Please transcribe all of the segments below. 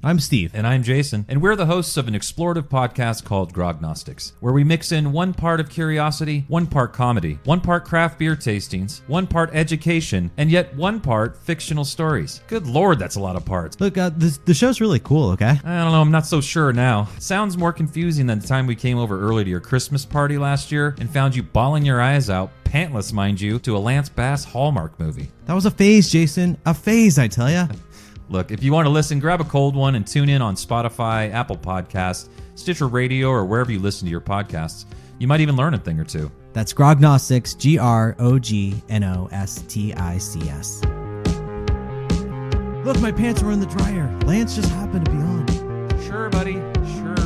I'm Steve. And I'm Jason, and we're the hosts of an explorative podcast called Grognostics, where we mix in one part of curiosity, one part comedy, one part craft beer tastings, one part education, and yet one part fictional stories. Good lord, that's a lot of parts. Look, the show's really cool, okay? I don't know, I'm not so sure now. It sounds more confusing than the time we came over early to your Christmas party last year and found you bawling your eyes out, pantless mind you, to a Lance Bass Hallmark movie. That was a phase, Jason. A phase, I tell ya. Look, if you want to listen, grab a cold one and tune in on Spotify, Apple Podcasts, Stitcher Radio, or wherever you listen to your podcasts. You might even learn a thing or two. That's Grognostics, Grognostics. Look, my pants were in the dryer. Lance just happened to be on. Sure, buddy. Sure.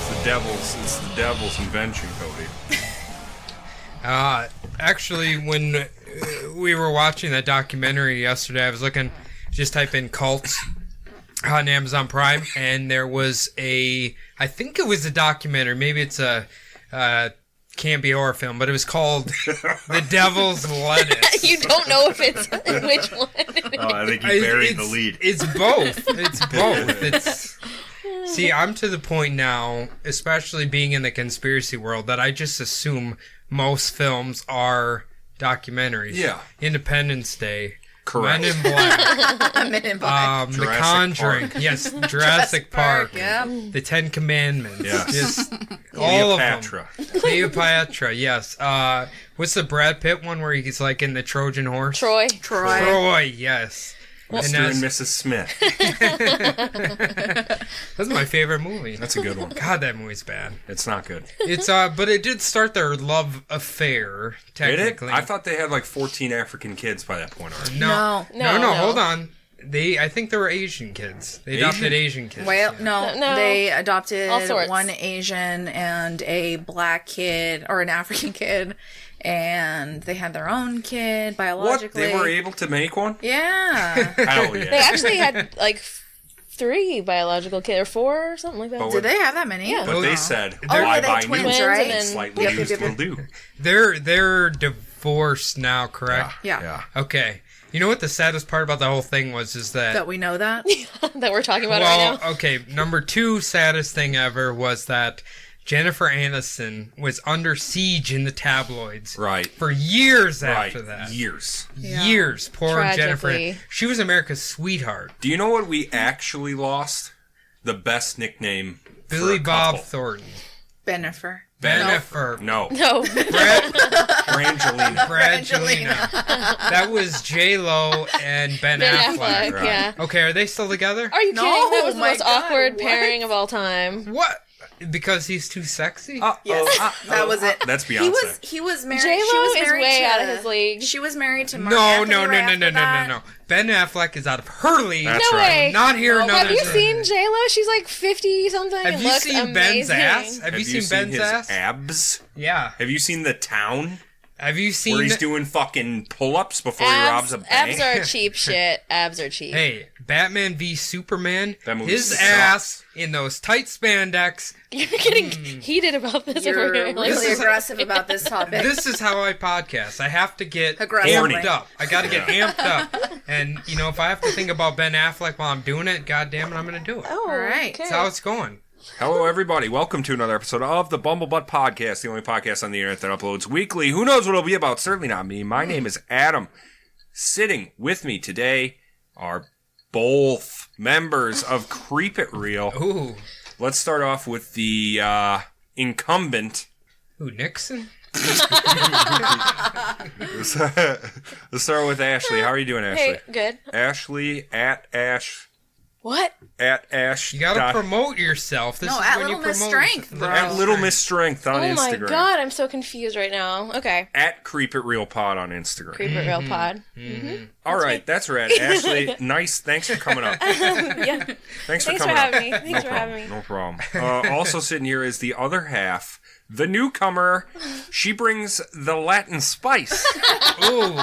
It's the devil's invention, Cody. Actually, when we were watching that documentary yesterday, I was looking, just type in cults on Amazon Prime, and there was I think it was a documentary, maybe it's a can't be a horror film, but it was called The Devil's Lettuce. You don't know if it's which one. Oh, I think you buried the lead. It's both. It's both. See, I'm to the point now, especially being in the conspiracy world, that I just assume most films are documentaries. Yeah. Independence Day. Correct. Men in Black. Men in Black. The Conjuring. Park. Yes, Jurassic Park. Yeah. The Ten Commandments. Yes. Just all of them. Cleopatra. Cleopatra, yes. What's the Brad Pitt one where he's like in the Trojan horse? Troy, yes. Mr. and Mrs. Smith. That's my favorite movie. That's a good one. God, that movie's bad. It's not good. It's but it did start their love affair, technically. Did it? I thought they had like 14 African kids by that point already. No, No. hold on. I think they were Asian kids. They adopted Asian kids. Well, No. they adopted All sorts. one Asian and a black kid, or an African kid, and they had their own kid What? biologically. They were able to make one? Yeah. Hell They yeah. actually had like 3 biological kids, or 4 or something like that. But Did they have that many? Yeah. But they said, They're- why were they buy twins, new? right? And then- Slightly Yep, used yep, yep. will do. They're divorced now, correct? Yeah. Okay. You know what the saddest part about the whole thing was is that... That we know that. that we're talking about right now. okay, number 2 saddest thing ever was that Jennifer Aniston was under siege in the tabloids. Right. For years Right. after that. Years. Yeah. Years. Poor Jennifer. Tragically. She was America's sweetheart. Do you know what we actually lost? The best nickname for Billy a Bob couple. Thornton. Bennifer. Bennifer. No. No. Brangelina. Brangelina. That was J-Lo and Ben Affleck. Right. Yeah. Okay, are they still together? Are you No, kidding? That was the my most God, awkward what? pairing of all time. What? Because he's too sexy? Yes, that was it. That's Beyonce. He was married. J-Lo she was is married way to, out of his league. She was married to Mark No, Anthony no, no, right no, after no, no, that. no. Ben Affleck is out of her league. That's No right. way. Not here, no. Have you seen J-Lo? She's like 50 something. Have and you looks seen Ben's amazing. ass? Have you seen Ben's his ass? abs? Yeah. Have you seen The Town? Have you seen? Where he's doing fucking pull-ups before he robs a bank? Abs are cheap shit. Abs are cheap. Hey, Batman v Superman. That movie His sucks. ass in those tight spandex. You're getting heated about this. You're over here. Like, really aggressive about this topic. This is how I podcast. I have to get Aggressively. amped up. I got to get amped up. And you know, if I have to think about Ben Affleck while I'm doing it, god damn it, I'm gonna do it. oh, All right. Okay. That's how it's going. Hello, everybody. Welcome to another episode of the Bumblebutt Podcast, the only podcast on the internet that uploads weekly. Who knows what it'll be about? Certainly not me. My name is Adam. Sitting with me today are both members of Creep It Real. Ooh. Let's start off with the incumbent. Ooh, Nixon? Let's start with Ashley. How are you doing, Ashley? Hey, good. Ashley at Ash. What? At Ash. You gotta promote yourself. This No, is at when Little you Miss promote Strength, yourself. bro. At Little Miss Strength on Oh Instagram. my god, I'm so confused right now. Okay. At Creep It Real Pod on Instagram. Creep It Real Pod. All right, that's right. Ashley, nice. Thanks for coming up. Yeah. Thanks for Thanks coming for up. having me. Thanks for having me. No problem. Also sitting here is the other half, the newcomer. She brings the Latin spice. Ooh.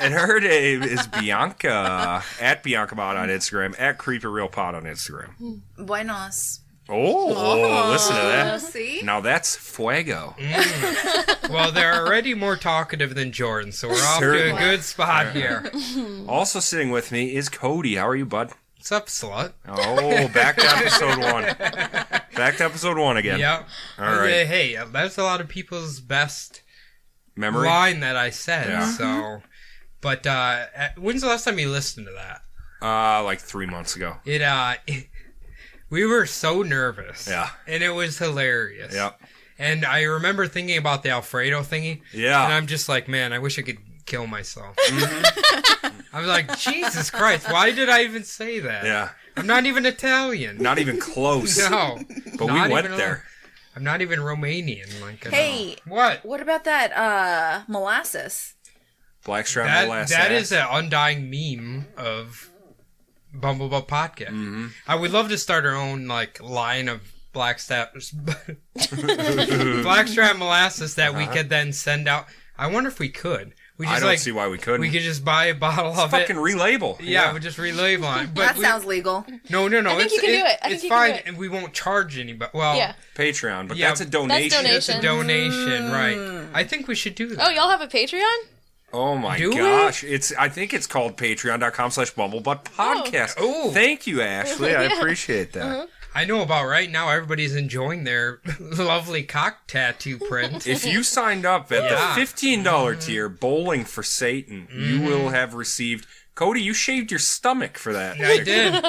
And her name is Bianca. At Bianca Pod on Instagram. At Creep It Real Pod on Instagram. Buenos. Oh, listen to that. See? Now that's fuego. Well, they're already more talkative than Jordan, so we're off to a Certainly. good spot here. Also sitting with me is Cody. How are you, bud? What's up, slut? Oh, back to episode 1. Back to episode 1 again. Yep. All right. Hey, that's a lot of people's best Memory? line that I said. Yeah. So, but when's the last time you listened to that? Like 3 months ago. We were so nervous. Yeah. And it was hilarious. Yep. And I remember thinking about the Alfredo thingy. Yeah. And I'm just like, man, I wish I could kill myself. Mm-hmm. I was like, Jesus Christ, why did I even say that? Yeah. I'm not even Italian. Not even close. No. But Not we went even there. I'm not even Romanian. Like, Hey. What? What about that molasses? Blackstrap molasses. That is an undying meme of Bumblebutt Podcast. Mm-hmm. I would love to start our own like line of blackstrap molasses that we could then send out. I wonder if we could. We just I don't see why we couldn't. We could just buy a bottle of fucking it. relabel. Yeah, we just relabel it. But That sounds legal. no. I think you can do it. I think It's you can fine, do it. and we won't charge anybody. Well, Yeah. Patreon, but Yeah, that's a donation. That's it's a donation, right? I think we should do that. Oh, y'all have a Patreon? Oh my Do we? gosh. I think it's called patreon.com/bumblebutt podcast. Oh. Thank you, Ashley. I appreciate that. I know about right now. Everybody's enjoying their lovely cock tattoo print. If you signed up at Yeah. the $15 tier, Bowling for Satan, you will have received. Cody, you shaved your stomach for that.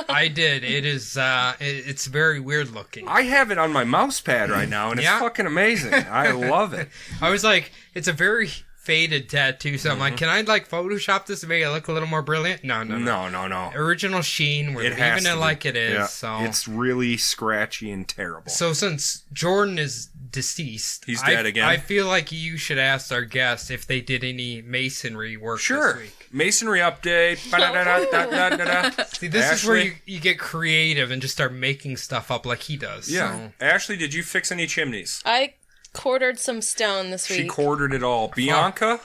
I did. It is. It's very weird looking. I have it on my mouse pad right now, and it's Yeah. fucking amazing. I love it. I was like, it's a very faded tattoo. So I'm like, can I like Photoshop this to make it look a little more brilliant? No. No. Original sheen. We're It has leaving to it be. like it is. Yeah. So It's really scratchy and terrible. So since Jordan is deceased, He's dead again. I feel like you should ask our guests if they did any masonry work Sure. this week. Masonry update. Ba-da-da-da-da-da-da. See, this is where Ashley? you get creative and just start making stuff up like he does. Yeah. So. Ashley, did you fix any chimneys? I quartered some stone this She week. quartered it all. Bianca?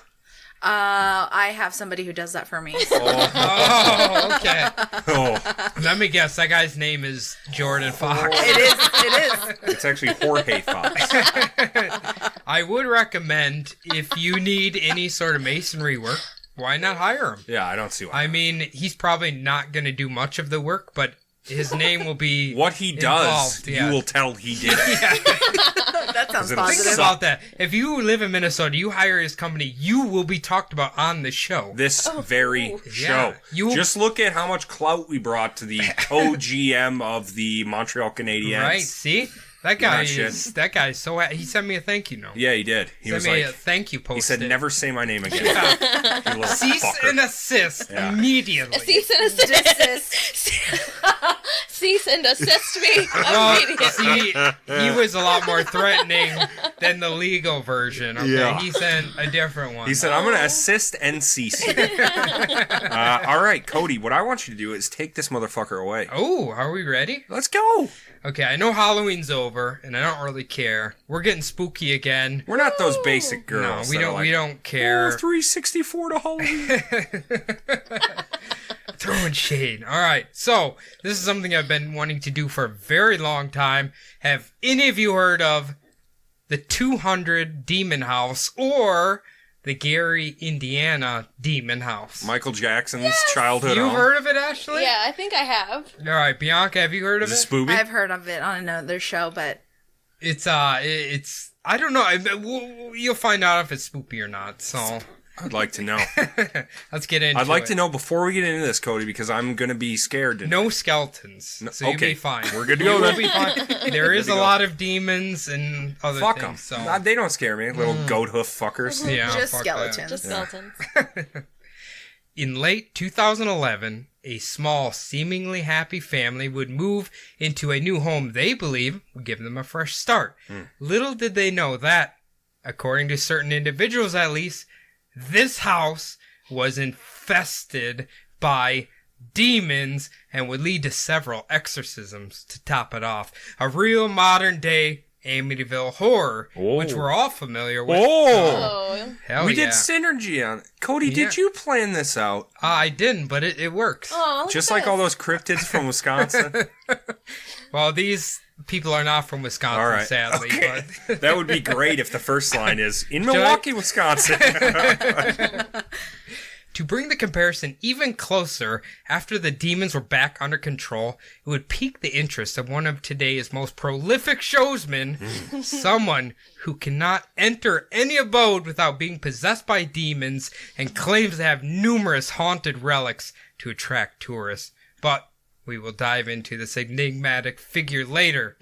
I have somebody who does that for me. Oh, okay. Oh, Let me guess. That guy's name is Jordan Fox. It is. it's actually Jorge Fox. I would recommend if you need any sort of masonry work, why not hire him? Yeah, I don't see why. I mean, he's probably not going to do much of the work, but his name will be What he does, involved, yeah. you will tell he did. That sounds It'll Think positive. about that. If you live in Minnesota, you hire his company, you will be talked about on the show. This very show. You- Just look at how much clout we brought to the co-GM of the Montreal Canadiens. Right? See? That guy Not shit. is. That guy is so. He sent me a thank you note. Yeah, he did. He Sent was me like, a thank you post. he said, never say my name again. Yeah. You little Cease fucker. and assist Yeah. immediately. Cease and assist. Cease and assist me Well, immediately. see, he was a lot more threatening than the legal version. Okay, Yeah. he sent a different one. He said, I'm going to assist and cease you. All right, Cody, what I want you to do is take this motherfucker away. "Oh, are we ready?" Let's go. Okay, I know Halloween's over, and I don't really care. We're getting spooky again. We're not those basic No, girls. we that are don't. like, We don't care. Oh, 364 to Halloween. Throwing shade. All right, so this is something I've been wanting to do for a very long time. Have any of you heard of the 200 Demon House or the Gary, Indiana Demon House? Michael Jackson's childhood You've home. heard of it, Ashley? Yeah, I think I have. All right, Bianca, have you heard of Is it it? Spooby? I've heard of it on another show, but It's I don't know. You'll find out if it's spoopy or not. So I'd like to know. Let's get into it. I'd like to know before we get into this, Cody, because I'm going to be scared. No skeletons, so you'll okay. be fine. We're good to go then. You'll be fine. There is a lot of demons and other Fuck them. things. So. They don't scare me. Little goat hoof fuckers. Yeah, Just fuck skeletons. that. Just skeletons. In late 2011, a small, seemingly happy family would move into a new home they believe would give them a fresh start. Little did they know that, according to certain individuals at least, this house was infested by demons and would lead to several exorcisms to top it off. A real modern day Amityville horror, which we're all familiar with. Oh. Hell We yeah. did synergy on it. Cody, did you plan this out? I didn't, but it works. Oh, look Just at like this. all those cryptids from Wisconsin? Well, these people are not from Wisconsin, All right. sadly. Okay. But That would be great if the first line is, in Milwaukee, Wisconsin. to bring the comparison even closer, after the demons were back under control, it would pique the interest of one of today's most prolific showsmen, someone who cannot enter any abode without being possessed by demons and claims to have numerous haunted relics to attract tourists. But we will dive into this enigmatic figure later.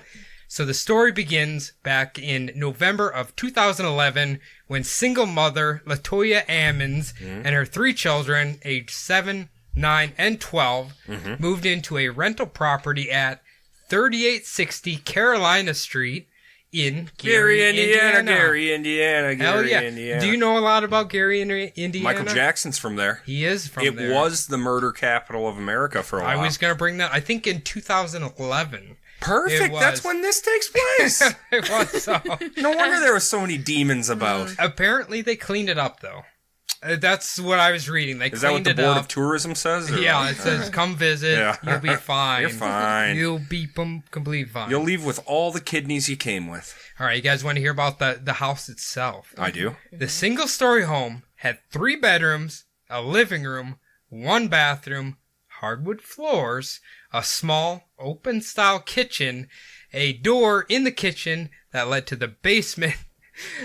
So the story begins back in November of 2011 when single mother Latoya Ammons and her 3 children, aged 7, 9, and 12, moved into a rental property at 3860 Carolina Street in Gary, Indiana. Gary, Indiana, Hell Gary, yeah. Indiana. Do you know a lot about Gary, Indiana? Michael Jackson's from there. He is from It there. was the murder capital of America for a I while. was going to bring that, I think in 2011. Perfect. It That's was. when this takes place. It was so. No wonder there were so many demons about. Apparently, they cleaned it up, though. That's what I was reading. They Is that what cleaned the it Board up. of Tourism says? Or- Yeah, it says, come visit. Yeah. You'll be fine. You're fine. You'll be completely fine. You'll leave with all the kidneys you came with. All right, you guys want to hear about the house itself? I do. The single-story home had 3 bedrooms, a living room, 1 bathroom, hardwood floors, a small, open-style kitchen, a door in the kitchen that led to the basement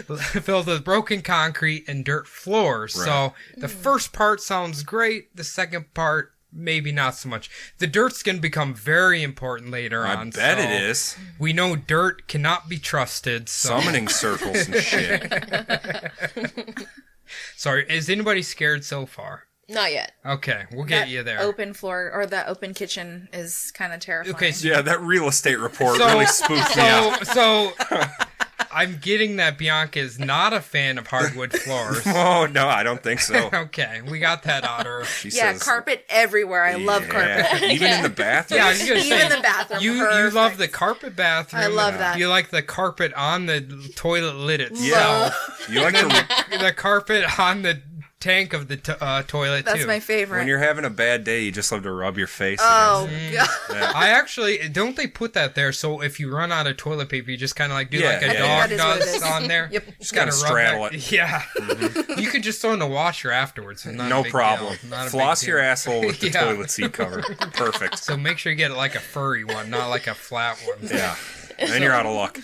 filled with broken concrete and dirt floors. Right. So the first part sounds great. The second part, maybe not so much. The dirt's going to become very important later I on. bet so it is. We know dirt cannot be trusted. So. Summoning circles and shit. Sorry, is anybody scared so far? Not yet. Okay, we'll get That you there. Open floor or that open kitchen is kind of terrifying. Okay, so, Yeah, that real estate report So- really spooked me out. so I'm getting that Bianca is not a fan of hardwood floors. Oh, no, I don't think so. Okay, we got that out of her. She Yeah, says, carpet everywhere. I love carpet. Yeah, even in the bathroom. Yeah, I was gonna say, Even the bathroom. You perfect. love the carpet bathroom. I love that. You like the carpet on the toilet lid Yeah. itself. You like to, The carpet on the tank of the toilet That's too. my favorite. when you're having a bad day, you just love to rub your face Oh, against God. I actually don't they put that there so if you run out of toilet paper you just kind of like do Yeah, like a I think dog that is what it does is. on there. Yep. Just gotta rub straddle that- it. Yeah, you could just throw in the washer afterwards. It's not a No big problem. deal. Not a big Floss your deal. asshole with the Yeah. toilet seat cover. Perfect. So make sure you get like a furry one, not like a flat one. Yeah. Then you're out of luck.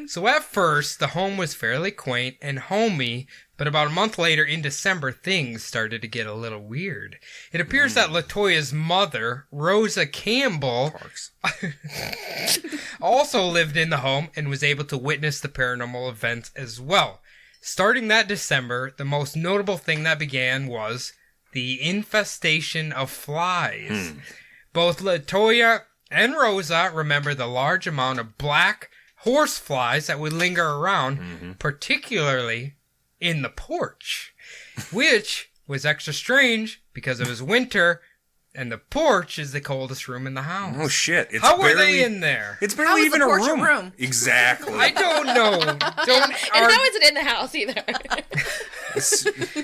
So at first, the home was fairly quaint and homey, but about a month later, in December, things started to get a little weird. It appears that Latoya's mother, Rosa Campbell, Parks. also lived in the home and was able to witness the paranormal events as well. Starting that December, the most notable thing that began was the infestation of flies. Both Latoya and Rosa remember the large amount of black horse flies that would linger around, particularly in the porch, which was extra strange because it was winter and the porch is the coldest room in the house. Oh, shit. It's How were barely, they in there? It's How barely is even the a porch a room. room? Exactly. I don't know. Don't And how is it in the house either?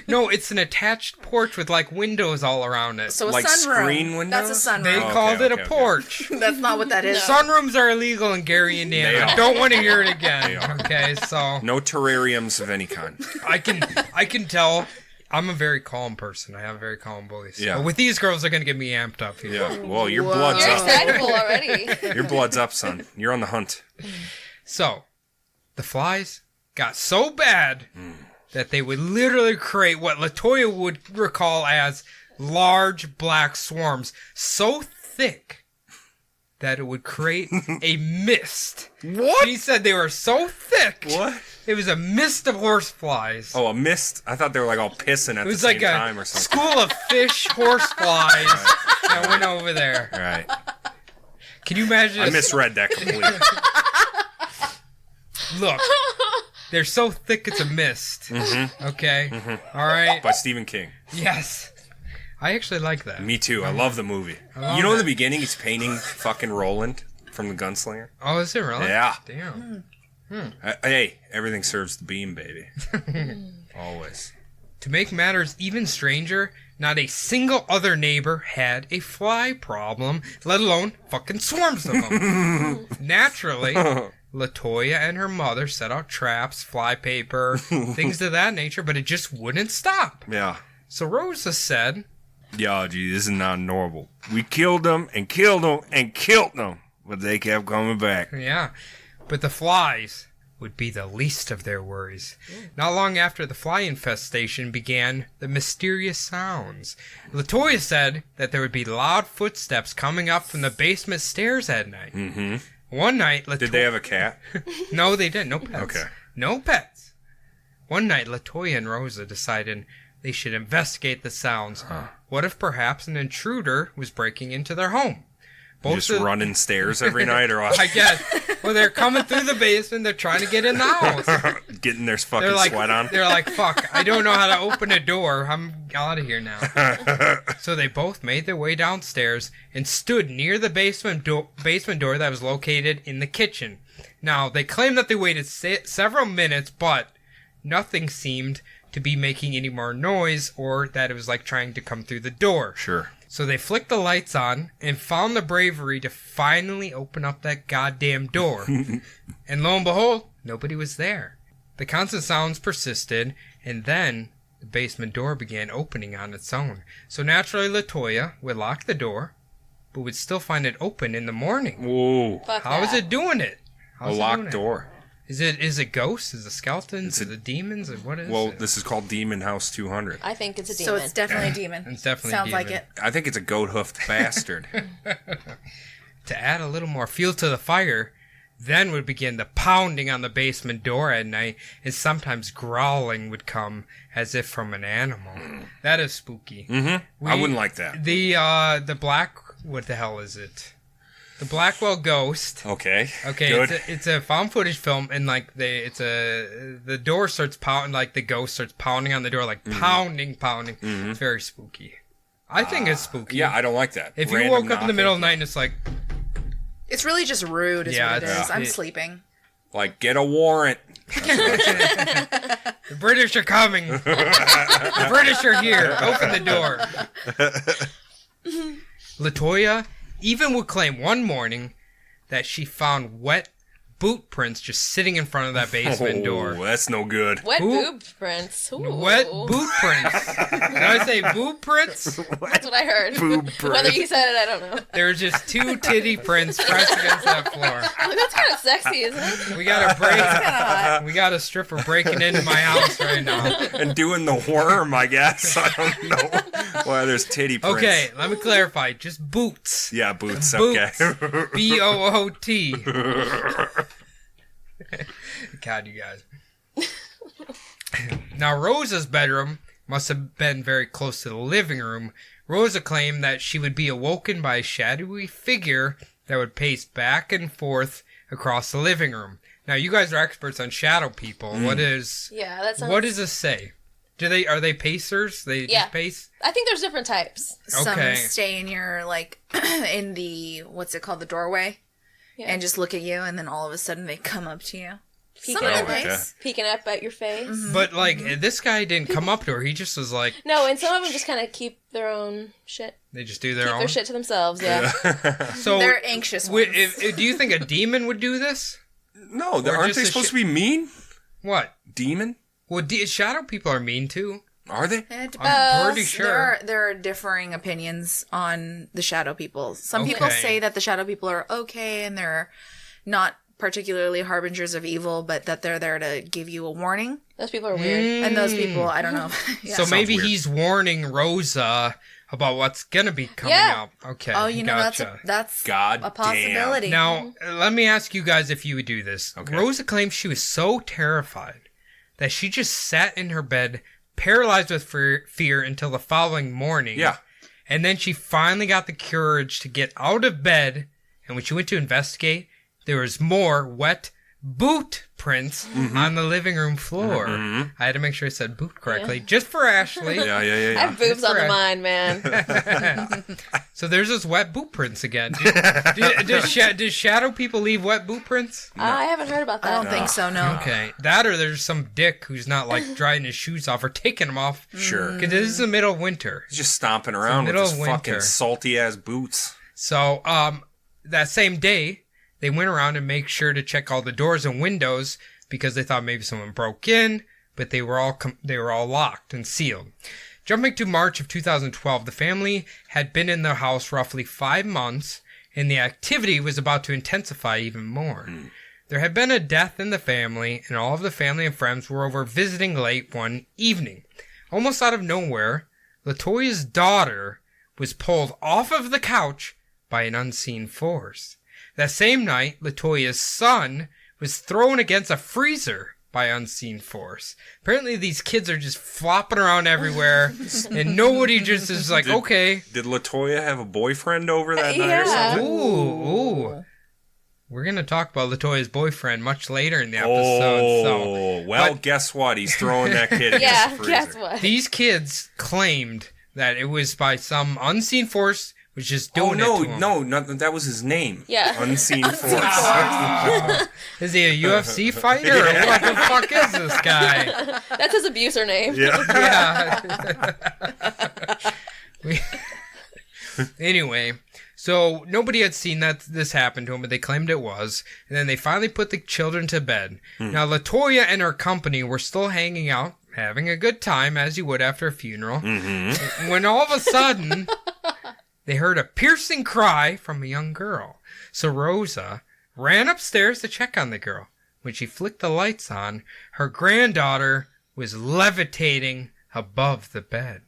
No, it's an attached porch with like windows all around it. So a Like sunroom. screen windows? That's a sunroom. They Oh, called okay, it a okay, okay. porch. That's not what that is. Sunrooms are illegal in Gary, They Indiana. are. Don't want to hear it They again. are. Okay, so No terrariums of any kind. I can tell I'm a very calm person. I have a very calm voice. Yeah. But with these girls, they're gonna get me amped up here. Yeah. Well, your blood's You're up. excitable already. Your blood's up, son. You're on the hunt. So, the flies got so bad that they would literally create what LaToya would recall as large black swarms so thick that it would create a mist. What? She said they were so thick. What? It was a mist of horseflies. Oh, a mist? I thought they were like all pissing at It was the like same a time or something. school of fish horseflies that went over there. Right. Can you imagine? I misread that completely. Look, they're so thick it's a mist. Okay? All right? By Stephen King. Yes. I actually like that. Me too. I love the movie. love You know in it. the beginning he's painting fucking Roland from the Gunslinger? Oh, is it really? Yeah. Damn. Hey, everything serves the beam, baby. Always. To make matters even stranger, not a single other neighbor had a fly problem, let alone fucking swarms of them. Naturally, LaToya and her mother set out traps, fly paper, things of that nature, but it just wouldn't stop. Yeah. So Rosa said, Yo, gee, this is not normal. We killed them and killed them and killed them, but they kept coming back. yeah, but the flies would be the least of their worries. Not long after the fly infestation began the mysterious sounds. LaToya said that there would be loud footsteps coming up from the basement stairs at night. Mm-hmm. One night, LaToya... Did they have a cat? No, they didn't. No pets. Okay. No pets. One night, LaToya and Rosa decided they should investigate the sounds. What if perhaps an intruder was breaking into their home? Just running stairs every night or what? I guess. Well, they're coming through the basement. They're trying to get in the house. Getting their fucking They're like, sweat on? They're like, fuck, I don't know how to open a door. I'm out of here now. So they both made their way downstairs and stood near the basement door that was located in the kitchen. Now, they claim that they waited several minutes, but nothing seemed to be making any more noise or that it was like trying to come through the door. Sure. So they flicked the lights on and found the bravery to finally open up that goddamn door. And lo and behold, nobody was there. The constant sounds persisted, and then the basement door began opening on its own. So naturally, LaToya would lock the door, but would still find it open in the morning. Whoa. Fuck How is that. it doing it? A How's it doing locked it? door. Is it ghosts? Is it skeletons? Is it demons? Or what is Well, it? this is called Demon House 200. I think it's a So demon. it's definitely a demon. It's definitely Sounds demon. like it. I think it's a goat-hoofed bastard. To add a little more fuel to the fire, then would begin the pounding on the basement door at night, and sometimes growling would come as if from an animal. That is spooky. Mm-hmm. I wouldn't like that. The black, what the hell is it? The Blackwell Ghost. Okay. Okay, Good. it's a found footage film, and like the door starts pounding, like the ghost starts pounding on the door, like pounding. It's very spooky. I think it's spooky. Yeah, I don't like that. If you Random woke up in the knocking. middle of the night and it's like, It's really just rude, is Yeah, what it it's- is. I'm it- sleeping. Like, get a warrant. the British are coming. The British are here. Open the door. LaToya even would claim one morning that she found wet boot prints just sitting in front of that basement door. That's no good. Wet Ooh. boob prints. Ooh. Wet boot prints. Did I say boot prints? That's what I heard. Boob Whether print. you said it, I don't know. There were just two titty prints pressed against that floor. Like, that's kind of sexy, isn't it? We got a break. We got a stripper breaking into my house right now. And doing the worm, I guess. I don't know why there's titty prints. Okay, let me clarify. Just boots. Yeah, boots. Boots. Okay. B-O-O-T. God, you guys. Now, Rosa's bedroom must have been very close to the living room. Rosa claimed that she would be awoken by a shadowy figure that would pace back and forth across the living room. Now, you guys are experts on shadow people. What Yeah, that sounds. what does this say? Are they pacers? They Yeah. just pace? I think there's different types. Okay. Some stay in your, like, in the, what's it called, the doorway, Yeah. and just look at you, and then all of a sudden they come up to you. Peeking Some at, of them okay. pace. peeking up at your face. But, like, this guy didn't come up to her. He just was like, No, and some of them just kind of keep their own shit. they just do their Keep own. their shit to themselves, yeah. So, They're anxious Wait, ones. do you think a demon would do this? No, Or aren't just they a supposed sh- to be mean? What? Demon? Well, shadow people are mean too. Are they? It depends. I'm pretty sure. There are differing opinions on the shadow people. Some people Okay. say that the shadow people are okay and they're not particularly harbingers of evil, but that they're there to give you a warning. Those people are weird. And those people, I don't know. Yeah. So maybe weird. he's warning Rosa about what's gonna be coming Yeah. up. Okay. Oh, you know, gotcha. that's God a possibility. Now, let me ask you guys if you would do this. Okay. Rosa claims she was so terrified that she just sat in her bed, paralyzed with fear until the following morning. Yeah. And then she finally got the courage to get out of bed. And when she went to investigate, there was more wet boot prints on the living room floor. I had to make sure I said boot correctly, just for Ashley. Yeah. I have boobs on the mind, man. So there's those wet boot prints again. Does shadow people leave wet boot prints? I haven't heard about that. I don't think so, no. Okay. That or there's some dick who's not like drying his shoes off or taking them off. Sure. Because this is the middle of winter. He's just stomping around with middle his of winter. fucking salty ass boots. So, that same day, they went around and made sure to check all the doors and windows because they thought maybe someone broke in, but they were all locked and sealed. Jumping to March of 2012, the family had been in their house roughly 5 months, and the activity was about to intensify even more. There had been a death in the family, and all of the family and friends were over visiting late one evening. Almost out of nowhere, LaToya's daughter was pulled off of the couch by an unseen force. That same night, LaToya's son was thrown against a freezer by unseen force. Apparently these kids are just flopping around everywhere, and nobody just is like, okay. Did LaToya have a boyfriend over that night or Yeah. something? Ooh. We're going to talk about LaToya's boyfriend much later in the episode. So Well, guess what? He's throwing that kid against Yeah, the freezer. guess what? these kids claimed that it was by some unseen force was just doing Oh, it to him. no, that was his name. Yeah. Unseen Force. Is he a UFC fighter or what the fuck is this guy? That's his abuser name. Yeah. Yeah. Anyway, so nobody had seen that this happened to him, but they claimed it was. And then they finally put the children to bed. Now, LaToya and her company were still hanging out, having a good time, as you would after a funeral. When all of a sudden, they heard a piercing cry from a young girl. So Rosa ran upstairs to check on the girl. When she flicked the lights on, her granddaughter was levitating above the bed.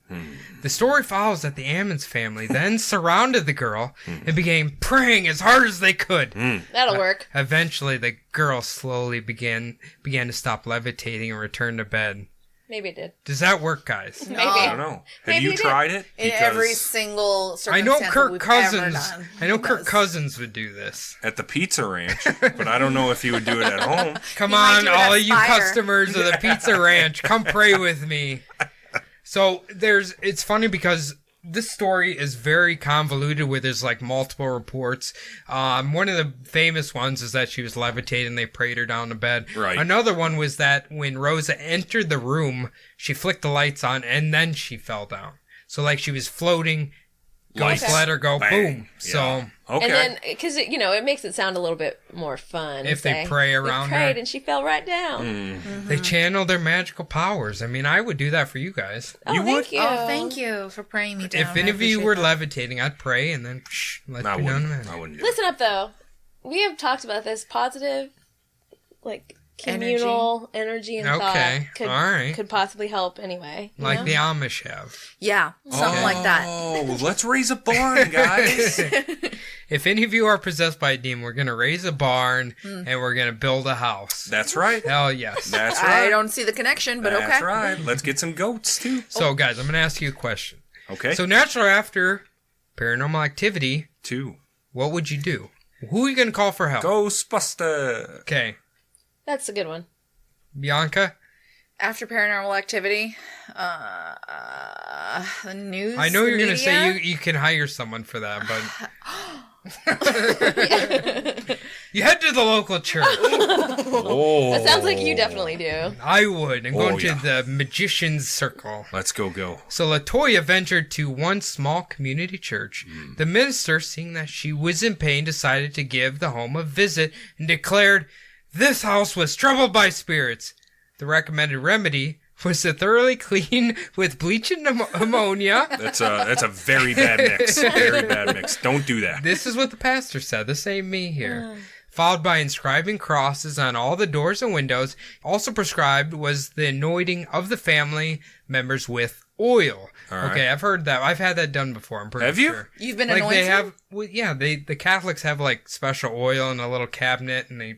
The story follows that the Ammons family then surrounded the girl and began praying as hard as they could. That'll work. Eventually, the girl slowly began to stop levitating and return to bed. Maybe it did. Does that work, guys? Maybe. I don't know. Have Maybe you he did. tried it? In every single I know circumstance Kirk that we've Cousins. ever done. I know He Kirk does. Cousins would do this. At the pizza ranch, but I don't know if he would do it at home. Come He might on, do it all at of you Fire. customers of the Pizza Ranch, come pray with me. So it's funny because this story is very convoluted where there's like multiple reports. One of the famous ones is that she was levitating, they prayed her down to bed. Right. Another one was that when Rosa entered the room, she flicked the lights on and then she fell down. So like she was floating, ghost Okay. let her go, Bang. boom. Yeah. So Okay. And then, because, it makes it sound a little bit more fun. If they say, pray around we prayed her. and she fell right down. they channel their magical powers. I mean, I would do that for you guys. Oh, You thank would? you. Oh, thank you for praying me down. If any I of you appreciate were that. levitating, I'd pray and then let I me down to wouldn't. bed. I wouldn't do Listen up, though. We have talked about this positive, like, communal energy and Okay, thought all right. could possibly help anyway. you Like know? the Amish have. Yeah, something like that. Oh, let's raise a barn, guys. If any of you are possessed by a demon, we're going to raise a barn and we're going to build a house. That's right. Hell yes. That's I right. don't see the connection, but That's okay. right. Let's get some goats, too. So, guys, I'm going to ask you a question. Okay. So, naturally, after paranormal activity, 2. what would you do? Who are you going to call for help? Ghostbuster. Okay. That's a good one. Bianca? After paranormal activity, the news. I know you're going to media? say you can hire someone for that, but... You head to the local church. Oh. That sounds like you definitely do. I would. And go Oh, into yeah. the magician's circle. Let's go. So LaToya ventured to one small community church. The minister, seeing that she was in pain, decided to give the home a visit and declared this house was troubled by spirits. The recommended remedy was to thoroughly clean with bleach and ammonia. That's a very bad mix. Very bad mix. Don't do that. This is what the pastor said. This ain't me here. followed by inscribing crosses on all the doors and windows. Also prescribed was the anointing of the family members with oil. All right. Okay, I've heard that. I've had that done before. I'm pretty Have you? sure. You've been Like anointed? they have, well, yeah. The Catholics have like special oil in a little cabinet, and they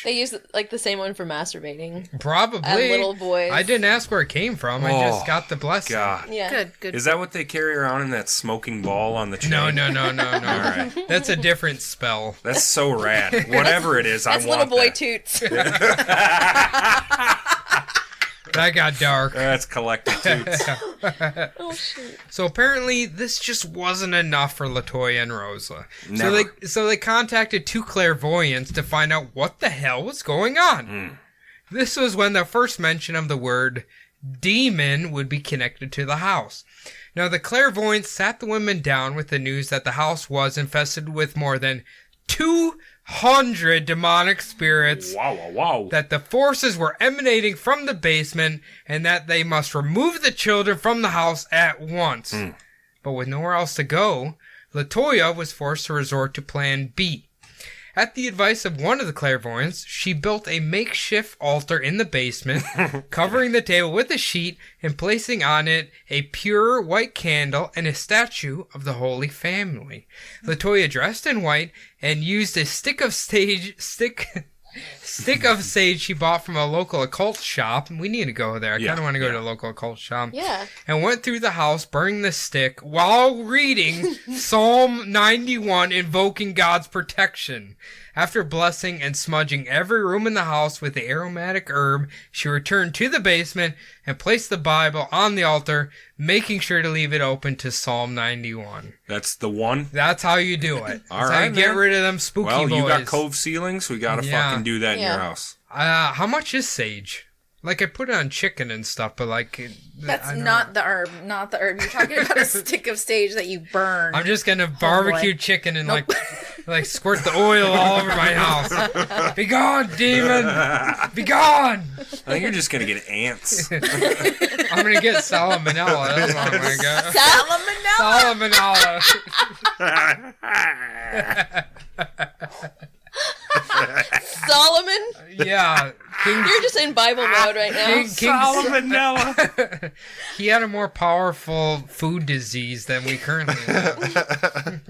They use like the same one for masturbating. probably And little boys. I didn't ask where it came from. I just got the blessing. God. Yeah. Good. Is that what they carry around in that smoking ball on the chain? No. All right. That's a different spell. That's so rad. Whatever it is, That's I want little boy that. toots. That got dark. That's collected toots. Oh shoot. So apparently, this just wasn't enough for Latoya and Rosa. Never. So they contacted 2 clairvoyants to find out what the hell was going on. This was when the first mention of the word demon would be connected to the house. Now, the clairvoyants sat the women down with the news that the house was infested with more than 200 demonic spirits, Wow. that the forces were emanating from the basement, and that they must remove the children from the house at once. But with nowhere else to go, Latoya was forced to resort to Plan B. At the advice of one of the clairvoyants, she built a makeshift altar in the basement, covering the table with a sheet and placing on it a pure white candle and a statue of the Holy Family. Latoya dressed in white and used a stick of sage she bought from a local occult shop. We need to go there. I kind of want to go to a local occult shop. Yeah. And went through the house, burning the stick while reading Psalm 91, invoking God's protection. After blessing and smudging every room in the house with the aromatic herb, she returned to the basement and placed the Bible on the altar, making sure to leave it open to Psalm 91. That's the one. That's how you do it. All That's how right, you get man. rid of them spooky Well, boys. you got cove ceilings. We got to Yeah. fucking do that in Yeah. your house. How much is sage? Like, I put it on chicken and stuff, but like... That's I don't not the herb. Not the herb. You're talking about a stick of sage that you burn. I'm just gonna barbecue chicken and like squirt the oil all over my house. Be gone, demon! Be gone! I think you're just going to get ants. I'm gonna get salmonella. That's what I'm gonna get. Salmonella. Salmonella. Solomon? Yeah. You're just in Bible mode right now. King Salmonella. He had a more powerful food disease than we currently have.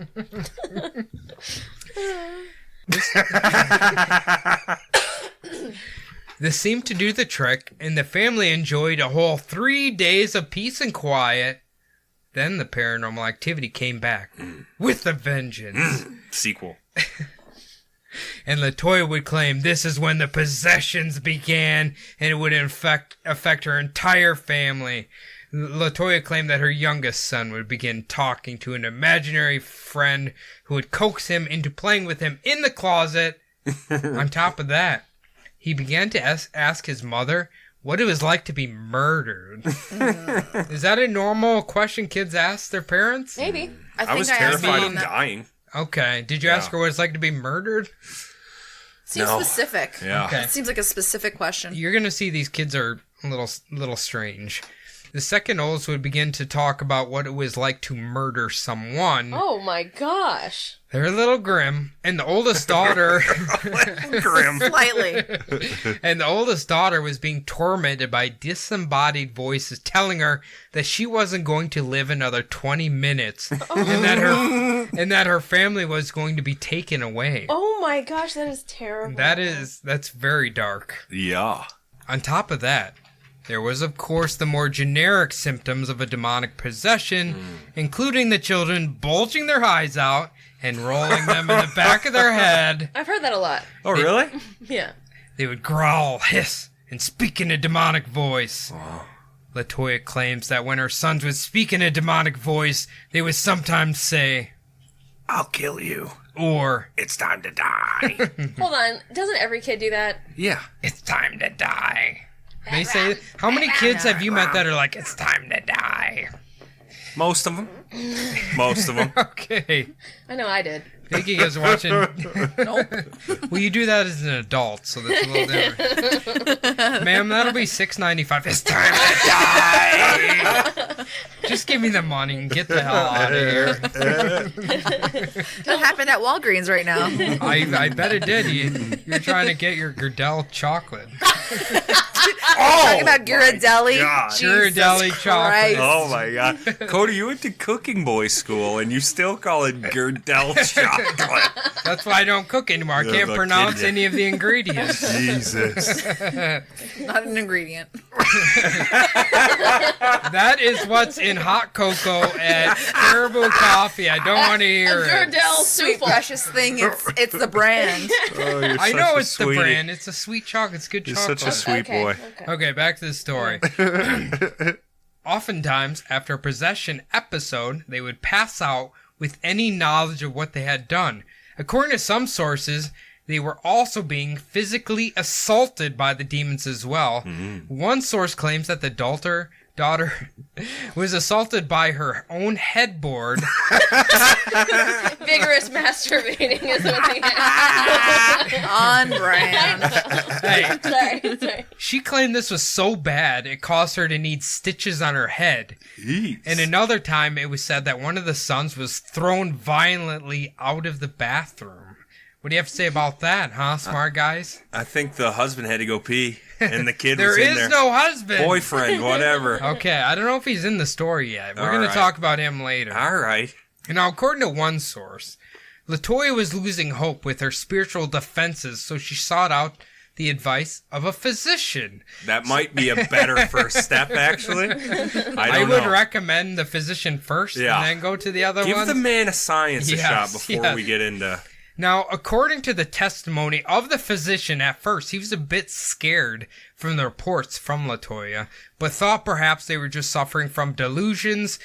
This seemed to do the trick, and the family enjoyed a whole 3 days of peace and quiet. Then the paranormal activity came back with a vengeance. Sequel. And Latoya would claim this is when the possessions began, and it would affect her entire family. Latoya claimed that her youngest son would begin talking to an imaginary friend who would coax him into playing with him in the closet. On top of that, he began to ask his mother what it was like to be murdered. Is that a normal question kids ask their parents? Maybe. I was asked terrified my of mom that. dying. Okay. Did you ask her what it's like to be murdered? Seems No. specific. Yeah. Okay. It seems like a specific question. You're gonna see these kids are a little strange. The second oldest would begin to talk about what it was like to murder someone. Oh my gosh. They're a little grim, and the oldest daughter Grim. Slightly. was being tormented by disembodied voices telling her that she wasn't going to live another 20 minutes, and that her family was going to be taken away. Oh my gosh, that is terrible. That's very dark. Yeah. On top of that, there was, of course, the more generic symptoms of a demonic possession, including the children bulging their eyes out and rolling them in the back of their head. I've heard that a lot. Oh, really? Yeah. They would growl, hiss, and speak in a demonic voice. Latoya claims that when her sons would speak in a demonic voice, they would sometimes say, I'll kill you. or, It's time to die. Hold on. Doesn't every kid do that? Yeah. it's time to die. They say, how many kids have you met that are like, it's time to die? Most of them. Most of them. Okay. I know I did. think he was watching. Nope. Well, you do that as an adult, so that's a little different. Ma'am, that'll be $6.95. It's time to die. Just give me the money and get the hell out of here. That happened at Walgreens right now. I bet it did. You're trying to get your Gerdell chocolate. Talking about Ghirardelli. God. Jesus Ghirardelli chocolate. Christ. Oh my God, Cody, you went to Cooking Boy school and you still call it Gerdell chocolate. That's why I don't cook anymore. I You're can't the pronounce kid. any of the ingredients. Jesus. Not an ingredient. That is what's in hot cocoa at Caribou Coffee. I don't want to hear it. Gerdell Sweet souffle. precious thing. It's the brand. Oh, you're I such know a it's the sweetie. brand. It's a sweet chocolate. It's good You're chocolate. such a sweet boy. Okay, back to the story. Oftentimes, after a possession episode, they would pass out with any knowledge of what they had done. According to some sources, they were also being physically assaulted by the demons as well. One source claims that the daughter was assaulted by her own headboard. Vigorous masturbating is what they had. On brand. Hey, Sorry. she claimed this was so bad it caused her to need stitches on her head. And another time it was said that one of the sons was thrown violently out of the bathroom. What do you have to say about that, huh, smart guys? I think the husband had to go pee and the kid There was in is there. no husband. Boyfriend, whatever. Okay, I don't know if he's in the story yet. We're All going right. to talk about him later. All right. Now, according to one source, LaToya was losing hope with her spiritual defenses, so she sought out the advice of a physician. That might be a better first step, actually. I I don't would know. recommend the physician first Yeah. and then go to the other Give ones. the man of science a Yes, shot before yes. we get into... Now, according to the testimony of the physician at first, he was a bit scared from the reports from LaToya, but thought perhaps they were just suffering from delusions,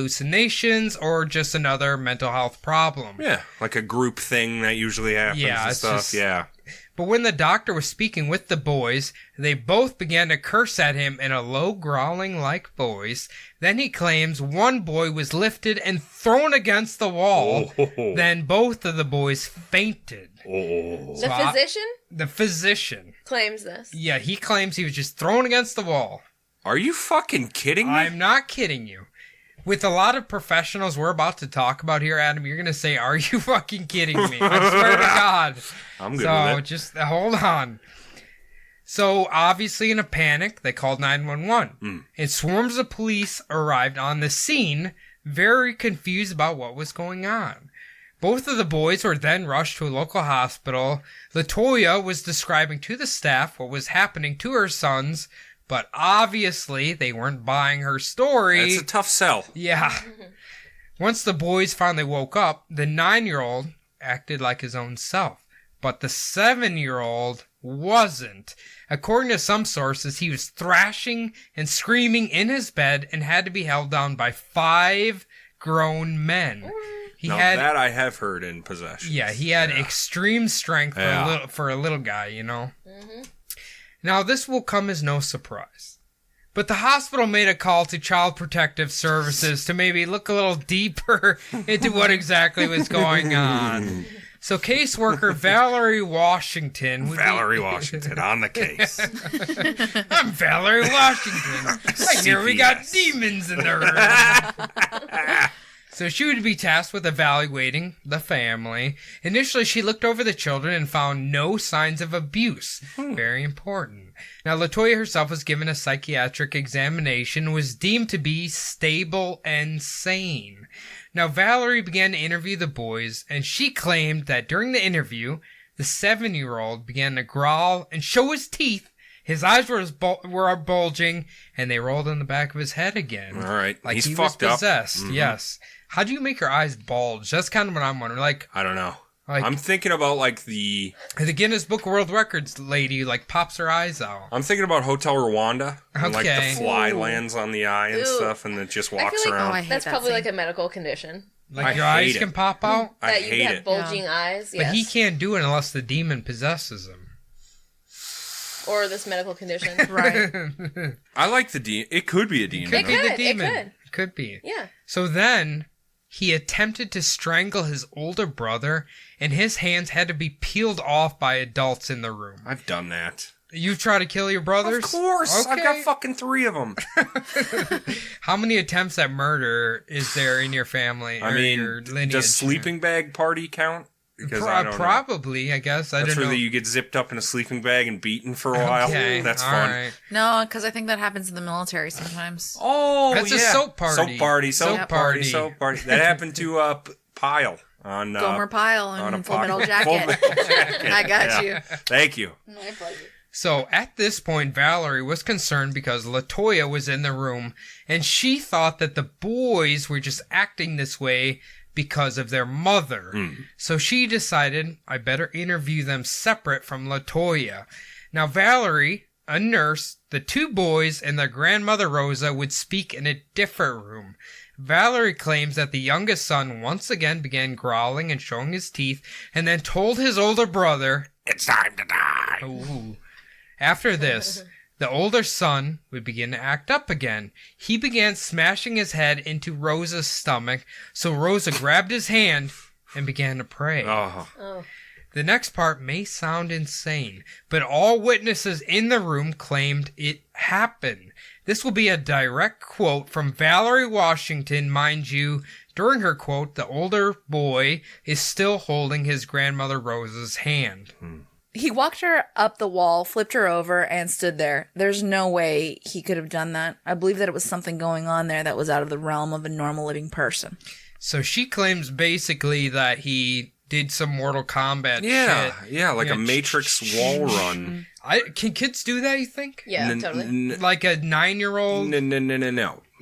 hallucinations, or just another mental health problem. Yeah, like a group thing that usually happens Yeah, and it's stuff. just- Yeah. But when the doctor was speaking with the boys, they both began to curse at him in a low growling-like voice. Then he claims one boy was lifted and thrown against the wall. Oh. Then both of the boys fainted. Oh. The physician The physician. claims this. Yeah, he claims he was just thrown against the wall. Are you fucking kidding me? I'm not kidding you. With a lot of professionals we're about to talk about here, Adam, you're going to say, are you fucking kidding me? I swear to God. I'm good So with it. just hold on. So obviously in a panic, they called 911. And swarms of police arrived on the scene, very confused about what was going on. Both of the boys were then rushed to a local hospital. LaToya was describing to the staff what was happening to her sons, but obviously they weren't buying her story. It's a tough sell. Yeah. Once the boys finally woke up, the 9-year-old acted like his own self, but the 7-year-old wasn't. According to some sources, he was thrashing and screaming in his bed and had to be held down by 5 grown men. He Now had that I have heard in possession. yeah, he had extreme strength Yeah. for a little guy, you know. Now, this will come as no surprise. But the hospital made a call to Child Protective Services to maybe look a little deeper into what exactly was going on. So caseworker Valerie Washington... Valerie Washington on the case. I'm Valerie Washington. I hear we got CPS. demons in the room. So she would be tasked with evaluating the family. Initially, she looked over the children and found no signs of abuse. Very important. Now, LaToya herself was given a psychiatric examination and was deemed to be stable and sane. Now, Valerie began to interview the boys, and she claimed that during the interview, the 7-year-old began to growl and show his teeth. His eyes were bulging, and they rolled on the back of his head again. All right. Like He's he fucked was up. possessed. Yes. How do you make your eyes bulge? That's kind of what I'm wondering. Like I don't know. I'm thinking about like the... the Guinness Book of World Records lady like pops her eyes out. I'm thinking about Hotel Rwanda. And like Okay. the fly lands on the eye and Ooh. stuff and it just I walks feel like around. I hate that's that probably scene. like a medical condition. Like I your hate eyes it. can pop out, I That you hate have it. bulging eyes, yes. but he can't do it unless the demon possesses him. Or this medical condition. Right. I like the demon. It could be a demon. Could be could, the it demon. could. Could be. Yeah. So then he attempted to strangle his older brother, and his hands had to be peeled off by adults in the room. I've done that. You've tried to kill your brothers? Of course. Okay. I've got fucking 3 of them. How many attempts at murder is there in your family? I or mean, your lineage? does sleeping bag party count? Because I don't know. Probably, I guess. I That's don't know. where you get zipped up in a sleeping bag and beaten for a while. Okay, That's all fun. right. No, because I think that happens in the military sometimes. Oh, That's a yeah. soap party. Soap party. Soap Soap party. party. Soap party. That happened to Pyle on Gomer Pyle on a and Full Metal Full Jacket. Metal Jacket. I got Yeah. you. Thank you. My pleasure. So at this point, Valerie was concerned because LaToya was in the room, and she thought that the boys were just acting this way because of their mother. So she decided, I better interview them separate from LaToya. Now Valerie, a nurse, the 2 boys, and their grandmother Rosa would speak in a different room. Valerie claims that the youngest son once again began growling and showing his teeth, and then told his older brother, It's time to die. Ooh. After this, the older son would begin to act up again. He began smashing his head into Rosa's stomach, so Rosa grabbed his hand and began to pray. Oh. The next part may sound insane, but all witnesses in the room claimed it happened. This will be a direct quote from Valerie Washington, mind you. During her quote, the older boy is still holding his grandmother Rosa's hand. He walked her up the wall, flipped her over, and stood there. There's no way he could have done that. I believe that it was something going on there that was out of the realm of a normal living person. So she claims basically that he did some Mortal Kombat Yeah, shit. yeah, like Yeah, a Matrix wall run. Can kids do that, you think? Yeah, totally. Like a 9-year-old?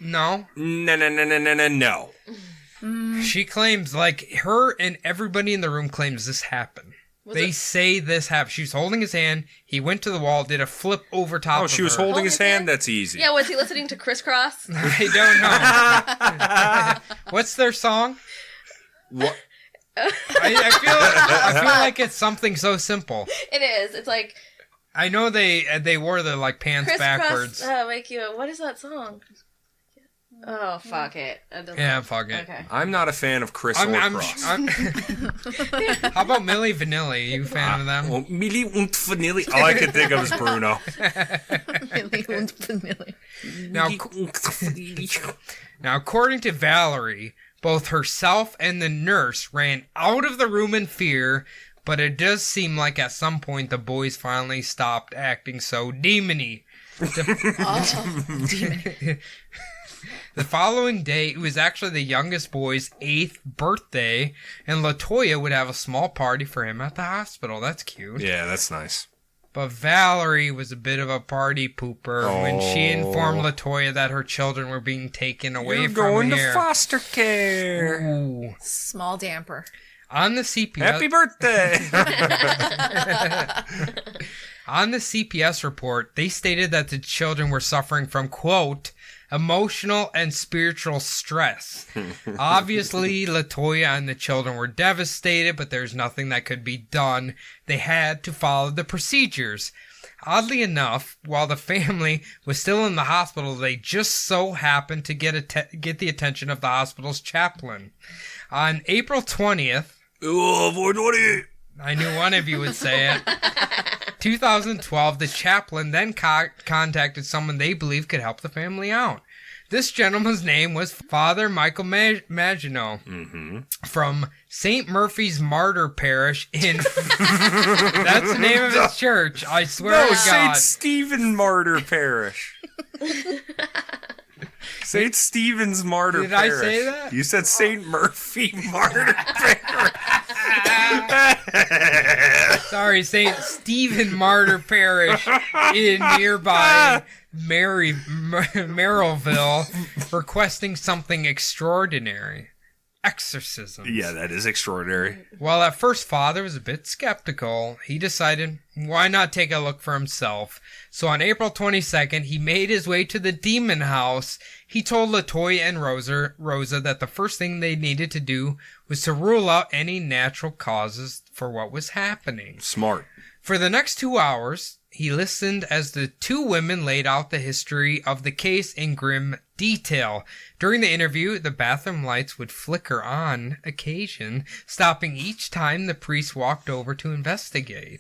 No. No. No. She claims, like, her and everybody in the room claims this happened. They say this happened. She was holding his hand. He went to the wall, did a flip over top Oh, of she was her. holding his his hand? hand? That's easy. Yeah, was he listening to Crisscross? I don't know. What's their song? What? I feel like it's something so simple. It is. It's like I know they wore the like pants Crisscross. backwards. Wake you up. What is that song? Oh, fuck it. Yeah, fuck it. Okay. I'm not a fan of Chris or Cross. How about Milli Vanilli? You a fan of them? Well, Milli und Vanilli. All I could think of is Bruno. Now, according to Valerie, both herself and the nurse ran out of the room in fear, but it does seem like at some point the boys finally stopped acting so demony. The following day, it was actually the youngest boy's 8th birthday, and LaToya would have a small party for him at the hospital. That's cute. Yeah, that's nice. But Valerie was a bit of a party pooper when she informed LaToya that her children were being taken away You're from going here. to foster care. Ooh. Small damper. On the CPS, Happy birthday. on the CPS report, they stated that the children were suffering from, quote, emotional and spiritual stress. Obviously, LaToya and the children were devastated, but there's nothing that could be done. They had to follow the procedures. Oddly enough, while the family was still in the hospital, they just so happened to get the attention of the hospital's chaplain. On April 20th, Oh, 420. I knew one of you would say it. 2012, the chaplain then contacted someone they believed could help the family out. This gentleman's name was Father Michael Maginot from St. Murphy's Martyr Parish in... That's the name of his church, I swear No, to God. St. Stephen Martyr Parish. St. Stephen's Martyr Did I Parish. say that? You said St. Murphy Martyr Parish. Sorry, St. Stephen Martyr Parish in nearby Merrillville, requesting something extraordinary. Exorcisms. Yeah, that is extraordinary. While at first Father was a bit skeptical, he decided why not take a look for himself. So on April 22nd, he made his way to the demon house. He told LaToya and Rosa that the first thing they needed to do was to rule out any natural causes for what was happening. Smart. For the next 2 hours, he listened as the two women laid out the history of the case in grim detail. During the interview, the bathroom lights would flicker on occasion, stopping each time the priest walked over to investigate.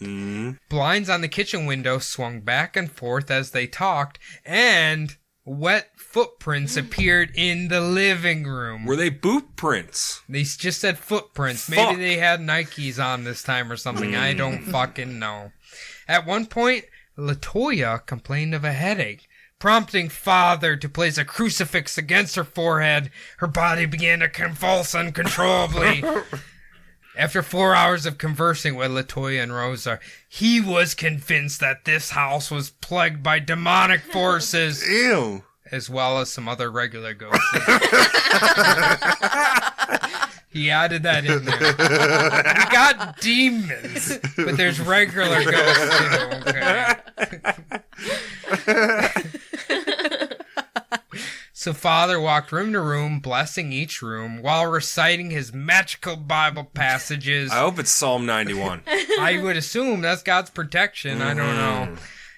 Blinds on the kitchen window swung back and forth as they talked, and wet footprints appeared in the living room. Were they boot prints? They just said footprints. Fuck. Maybe they had Nikes on this time or something. I don't fucking know. At one point, LaToya complained of a headache, prompting Father to place a crucifix against her forehead. Her body began to convulse uncontrollably. After 4 hours of conversing with LaToya and Rosa, he was convinced that this house was plagued by demonic forces, Ew. as well as some other regular ghosts. He added that in there. We got demons, but there's regular ghosts too, okay? So Father walked room to room, blessing each room, while reciting his magical Bible passages. I hope it's Psalm 91. I would assume that's God's protection. I don't know.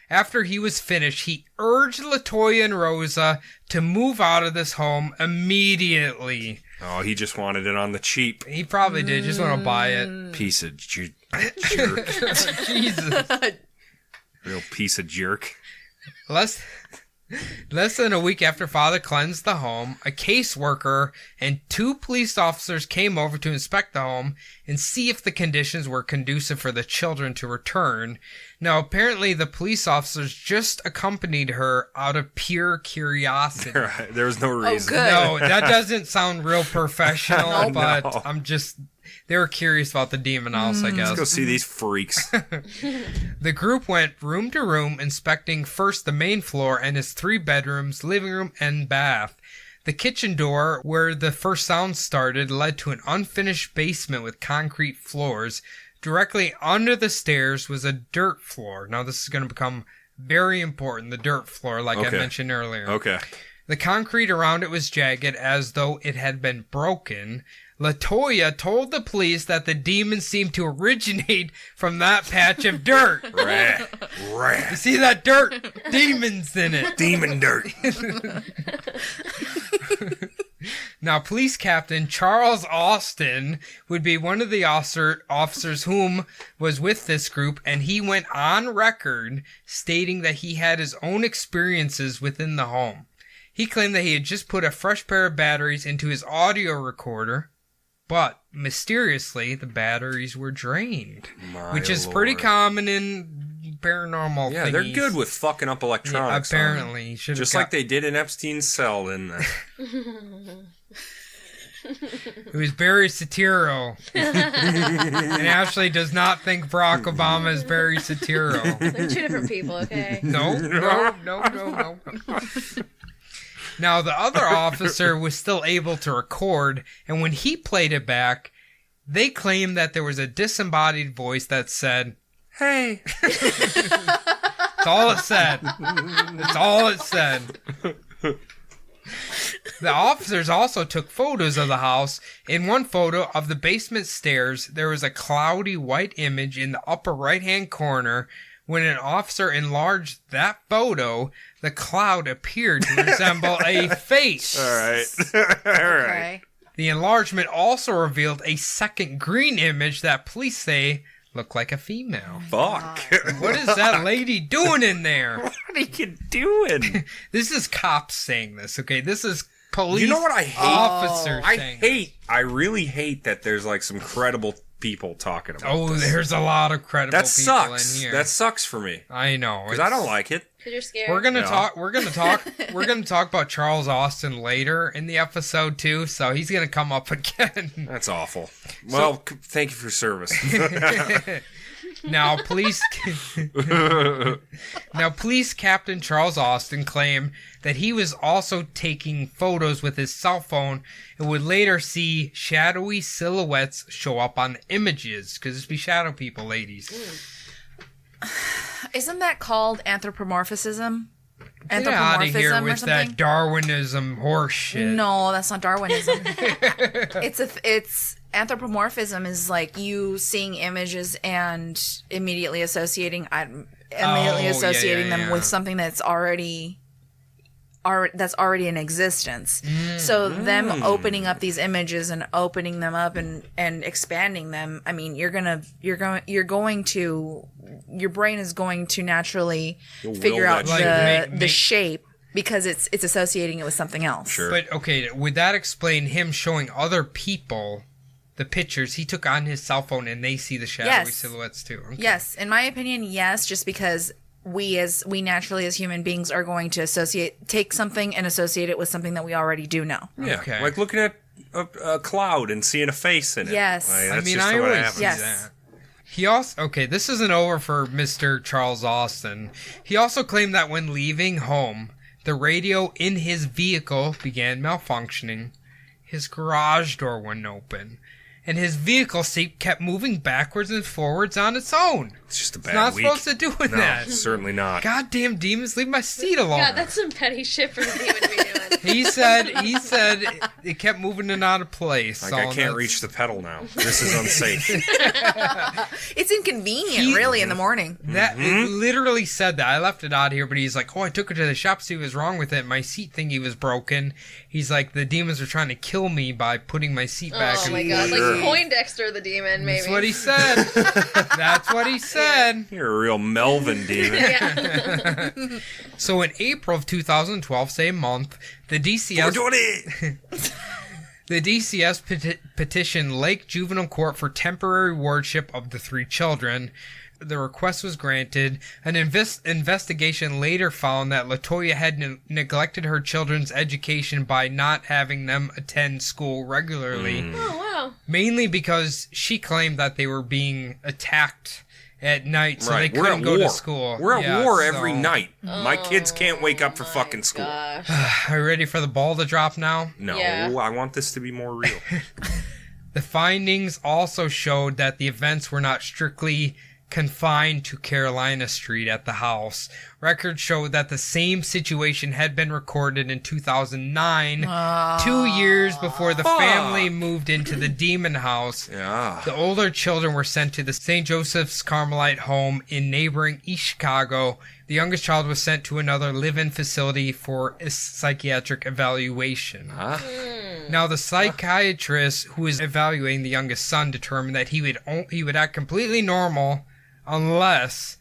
After he was finished, he urged LaToya and Rosa to move out of this home immediately. Oh, he just wanted it on the cheap. He probably did. Just want to buy it. Piece of jerk. Jesus. Real piece of jerk. Less than a week after Father cleansed the home, a caseworker and 2 police officers came over to inspect the home and see if the conditions were conducive for the children to return. Now, apparently the police officers just accompanied her out of pure curiosity. There was no reason. good. No, that doesn't sound real professional, but No. they were curious about the demon house, I guess. Let's go see these freaks. The group went room to room, inspecting first the main floor and its 3 bedrooms, living room, and bath. The kitchen door, where the first sound started, led to an unfinished basement with concrete floors. Directly under the stairs was a dirt floor. Now, this is going to become very important, the dirt floor, like I Okay. mentioned earlier. Okay. The concrete around it was jagged, as though it had been broken. LaToya told the police that the demons seemed to originate from that patch of dirt. Rat. You Rat. see that dirt? Demons in it. Demon dirt. Now, Police Captain Charles Austin would be one of the officers whom was with this group, and he went on record stating that he had his own experiences within the home. He claimed that he had just put a fresh pair of batteries into his audio recorder, but mysteriously the batteries were drained, which is pretty Lord. common in paranormal Yeah, they're thingies. good with fucking up Yeah, electronics. apparently. He should've Just got- like they did in Epstein's cell. And It was Barry Soetoro. And Ashley does not think Barack Obama is Barry Soetoro. They're 2 different people, okay? No. Now, the other officer was still able to record, and when he played it back, they claimed that there was a disembodied voice that said, "Hey." That's all it said. That's all it said. The officers also took photos of the house. In one photo of the basement stairs, there was a cloudy white image in the upper right-hand corner. When an officer enlarged that photo, the cloud appeared to resemble a face. all right. All right. Okay. The enlargement also revealed a second green image that police say looked like a female. Fuck. What is that lady doing in there? What are you doing? This is cops saying this, okay? This is police You know what I hate? officers saying I really hate that there's like some credible people talking about Oh, this. there's a lot of credible That people sucks. in here. That sucks for me. I know. Because I don't like it. Because you're scared. We're gonna Yeah. talk. We're gonna talk about Charles Austin later in the episode too. So he's gonna come up again. That's awful. Well, thank you for your service. Now, police Captain Charles Austin claimed that he was also taking photos with his cell phone and would later see shadowy silhouettes show up on the images, because it's be shadow people, ladies. Isn't that called anthropomorphism? Get out of here or with something? that Darwinism horse shit. No, that's not Darwinism. It's anthropomorphism is like you seeing images and immediately associating. immediately associating them yeah. with something that's already in existence. So them opening up these images and opening them up and expanding them, I mean, your brain is going to naturally figure out the shape because it's associating it with something else. Sure. But okay, would that explain him showing other people the pictures he took on his cell phone and they see the shadowy silhouettes too? Okay. Yes, in my opinion, yes, just because we naturally as human beings are going to take something and associate it with something that we already do know. Yeah, Okay. like looking at a cloud and seeing a face in it. Yes. Like, I that's mean, just I what always happens. see Yes. that. He also, this isn't over for Mr. Charles Austin. He also claimed that when leaving home, the radio in his vehicle began malfunctioning. His garage door wouldn't open. And his vehicle seat kept moving backwards and forwards on its own. It's just a It's bad not week. supposed to do with No, that. certainly not. Goddamn demons, leave my seat alone. God, that's some petty shit for the demon to be doing. He said it kept moving and out of place. Like, so I can't that's- reach the pedal now. This is unsafe. It's inconvenient, really, in the morning. That it literally said that. I left it out here, but he's like, I took it to the shop to see what was wrong with it. My seat thingy was broken. He's like, the demons are trying to kill me by putting my seat back. Oh in my the god, Sure. like Poindexter the demon, maybe. That's what he said. That's what he said. You're a real Melvin demon. Yeah. So in April of 2012, same month, the DCS 420! The DCS petitioned Lake Juvenile Court for temporary wardship of the 3 children. The request was granted. An investigation later found that LaToya had neglected her children's education by not having them attend school regularly, Oh wow. mainly because she claimed that they were being attacked at night, so Right, they we're couldn't at go war. to school. We're at Yeah, war so- every night. My kids can't wake up for fucking school. Gosh. Are you ready for the ball to drop now? No, Yeah. I want this to be more real. The findings also showed that the events were not strictly confined to Carolina Street at the house. Records showed that the same situation had been recorded in 2009, 2 years before the family moved into the demon house. Yeah. The older children were sent to the St. Joseph's Carmelite home in neighboring East Chicago. The youngest child was sent to another live-in facility for a psychiatric evaluation. Now, the psychiatrist who was evaluating the youngest son determined that he would act completely normal unless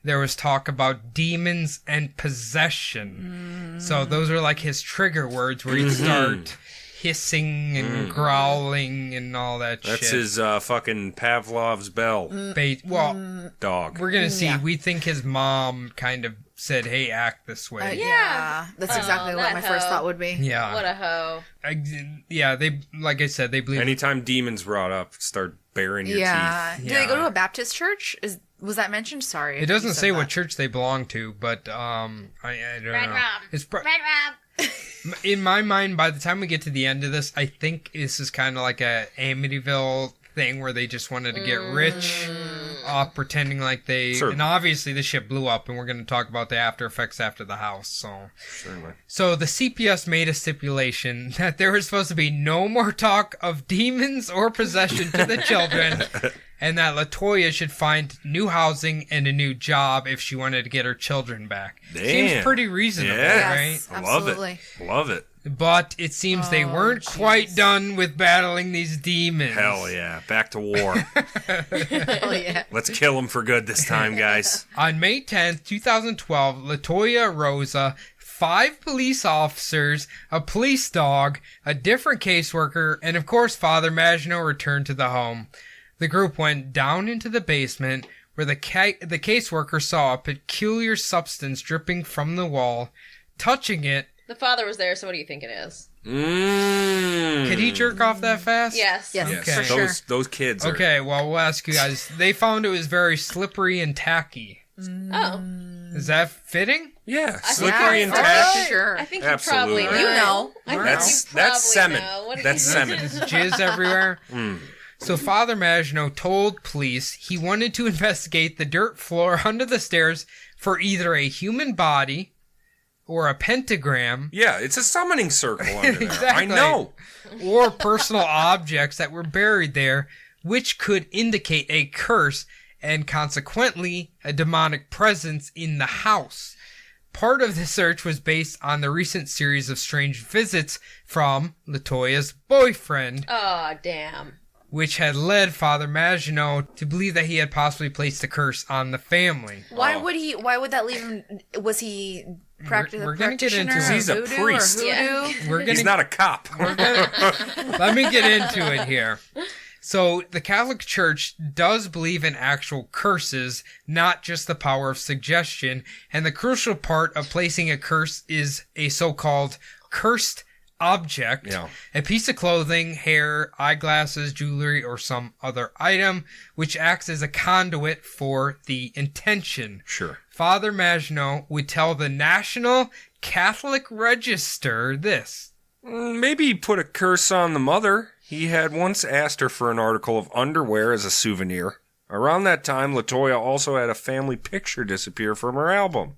there was talk about demons and possession. So those are like his trigger words where he'd start hissing and growling and all that shit. That's his fucking Pavlov's bell Well, dog. we're going to see. We think his mom kind of said, hey, act this way. Yeah. That's exactly what that my first hoe. thought would be. Yeah. What a hoe. They, like I said, they believe. Anytime demons brought up, start baring your Yeah. teeth. Do they go to a Baptist church? Was that mentioned? Sorry. It if doesn't you said say that. what church they belong to, but I don't know. It's Red Rob. in my mind, by the time we get to the end of this, I think this is kind of like a Amityville thing where they just wanted to get rich off pretending like they... Sure. And obviously the shit blew up, and we're going to talk about the after effects after the house, so... Certainly. So the CPS made a stipulation that there was supposed to be no more talk of demons or possession to the children, and that LaToya should find new housing and a new job if she wanted to get her children back. Damn. Seems pretty reasonable, Yeah. right? Yes, I love absolutely. it. Love it. But it seems they weren't quite done with battling these demons. Hell yeah. Back to war. Oh, yeah. Let's kill them for good this time, guys. On May 10th, 2012, LaToya Rosa, 5 police officers, a police dog, a different caseworker, and of course Father Maginot returned to the home. The group went down into the basement where the caseworker saw a peculiar substance dripping from the wall. Touching it, The father was there, so what do you think it is? could he jerk off that fast? Yes. Yes, Yes, for sure. those kids are... Okay, well, we'll ask you guys. They found it was very slippery and tacky. Oh. Is that fitting? Yeah, I slippery and think- tacky. Sure. I think Absolutely. you probably know. You know. I think That's you probably semen. know. What do That's you- semen. Jizz everywhere. So Father Maginot told police he wanted to investigate the dirt floor under the stairs for either a human body or a pentagram Yeah, it's a summoning circle under there. Exactly. I know. or personal objects that were buried there, which could indicate a curse and consequently a demonic presence in the house. Part of the search was based on the recent series of strange visits from LaToya's boyfriend, Oh, damn. which had led Father Maginot to believe that he had possibly placed a curse on the family. Why would that leave him? Was he We're gonna get into practitioner? it. He's a voodoo priest. Or Yeah. hoodoo? We're He's gonna not a cop. let me get into it here. So the Catholic Church does believe in actual curses, not just the power of suggestion, and the crucial part of placing a curse is a so-called cursed object, Yeah. a piece of clothing, hair, eyeglasses, jewelry, or some other item, which acts as a conduit for the intention. Sure. Father Maginot would tell the National Catholic Register this. Maybe he put a curse on the mother. He had once asked her for an article of underwear as a souvenir. Around that time, LaToya also had a family picture disappear from her album.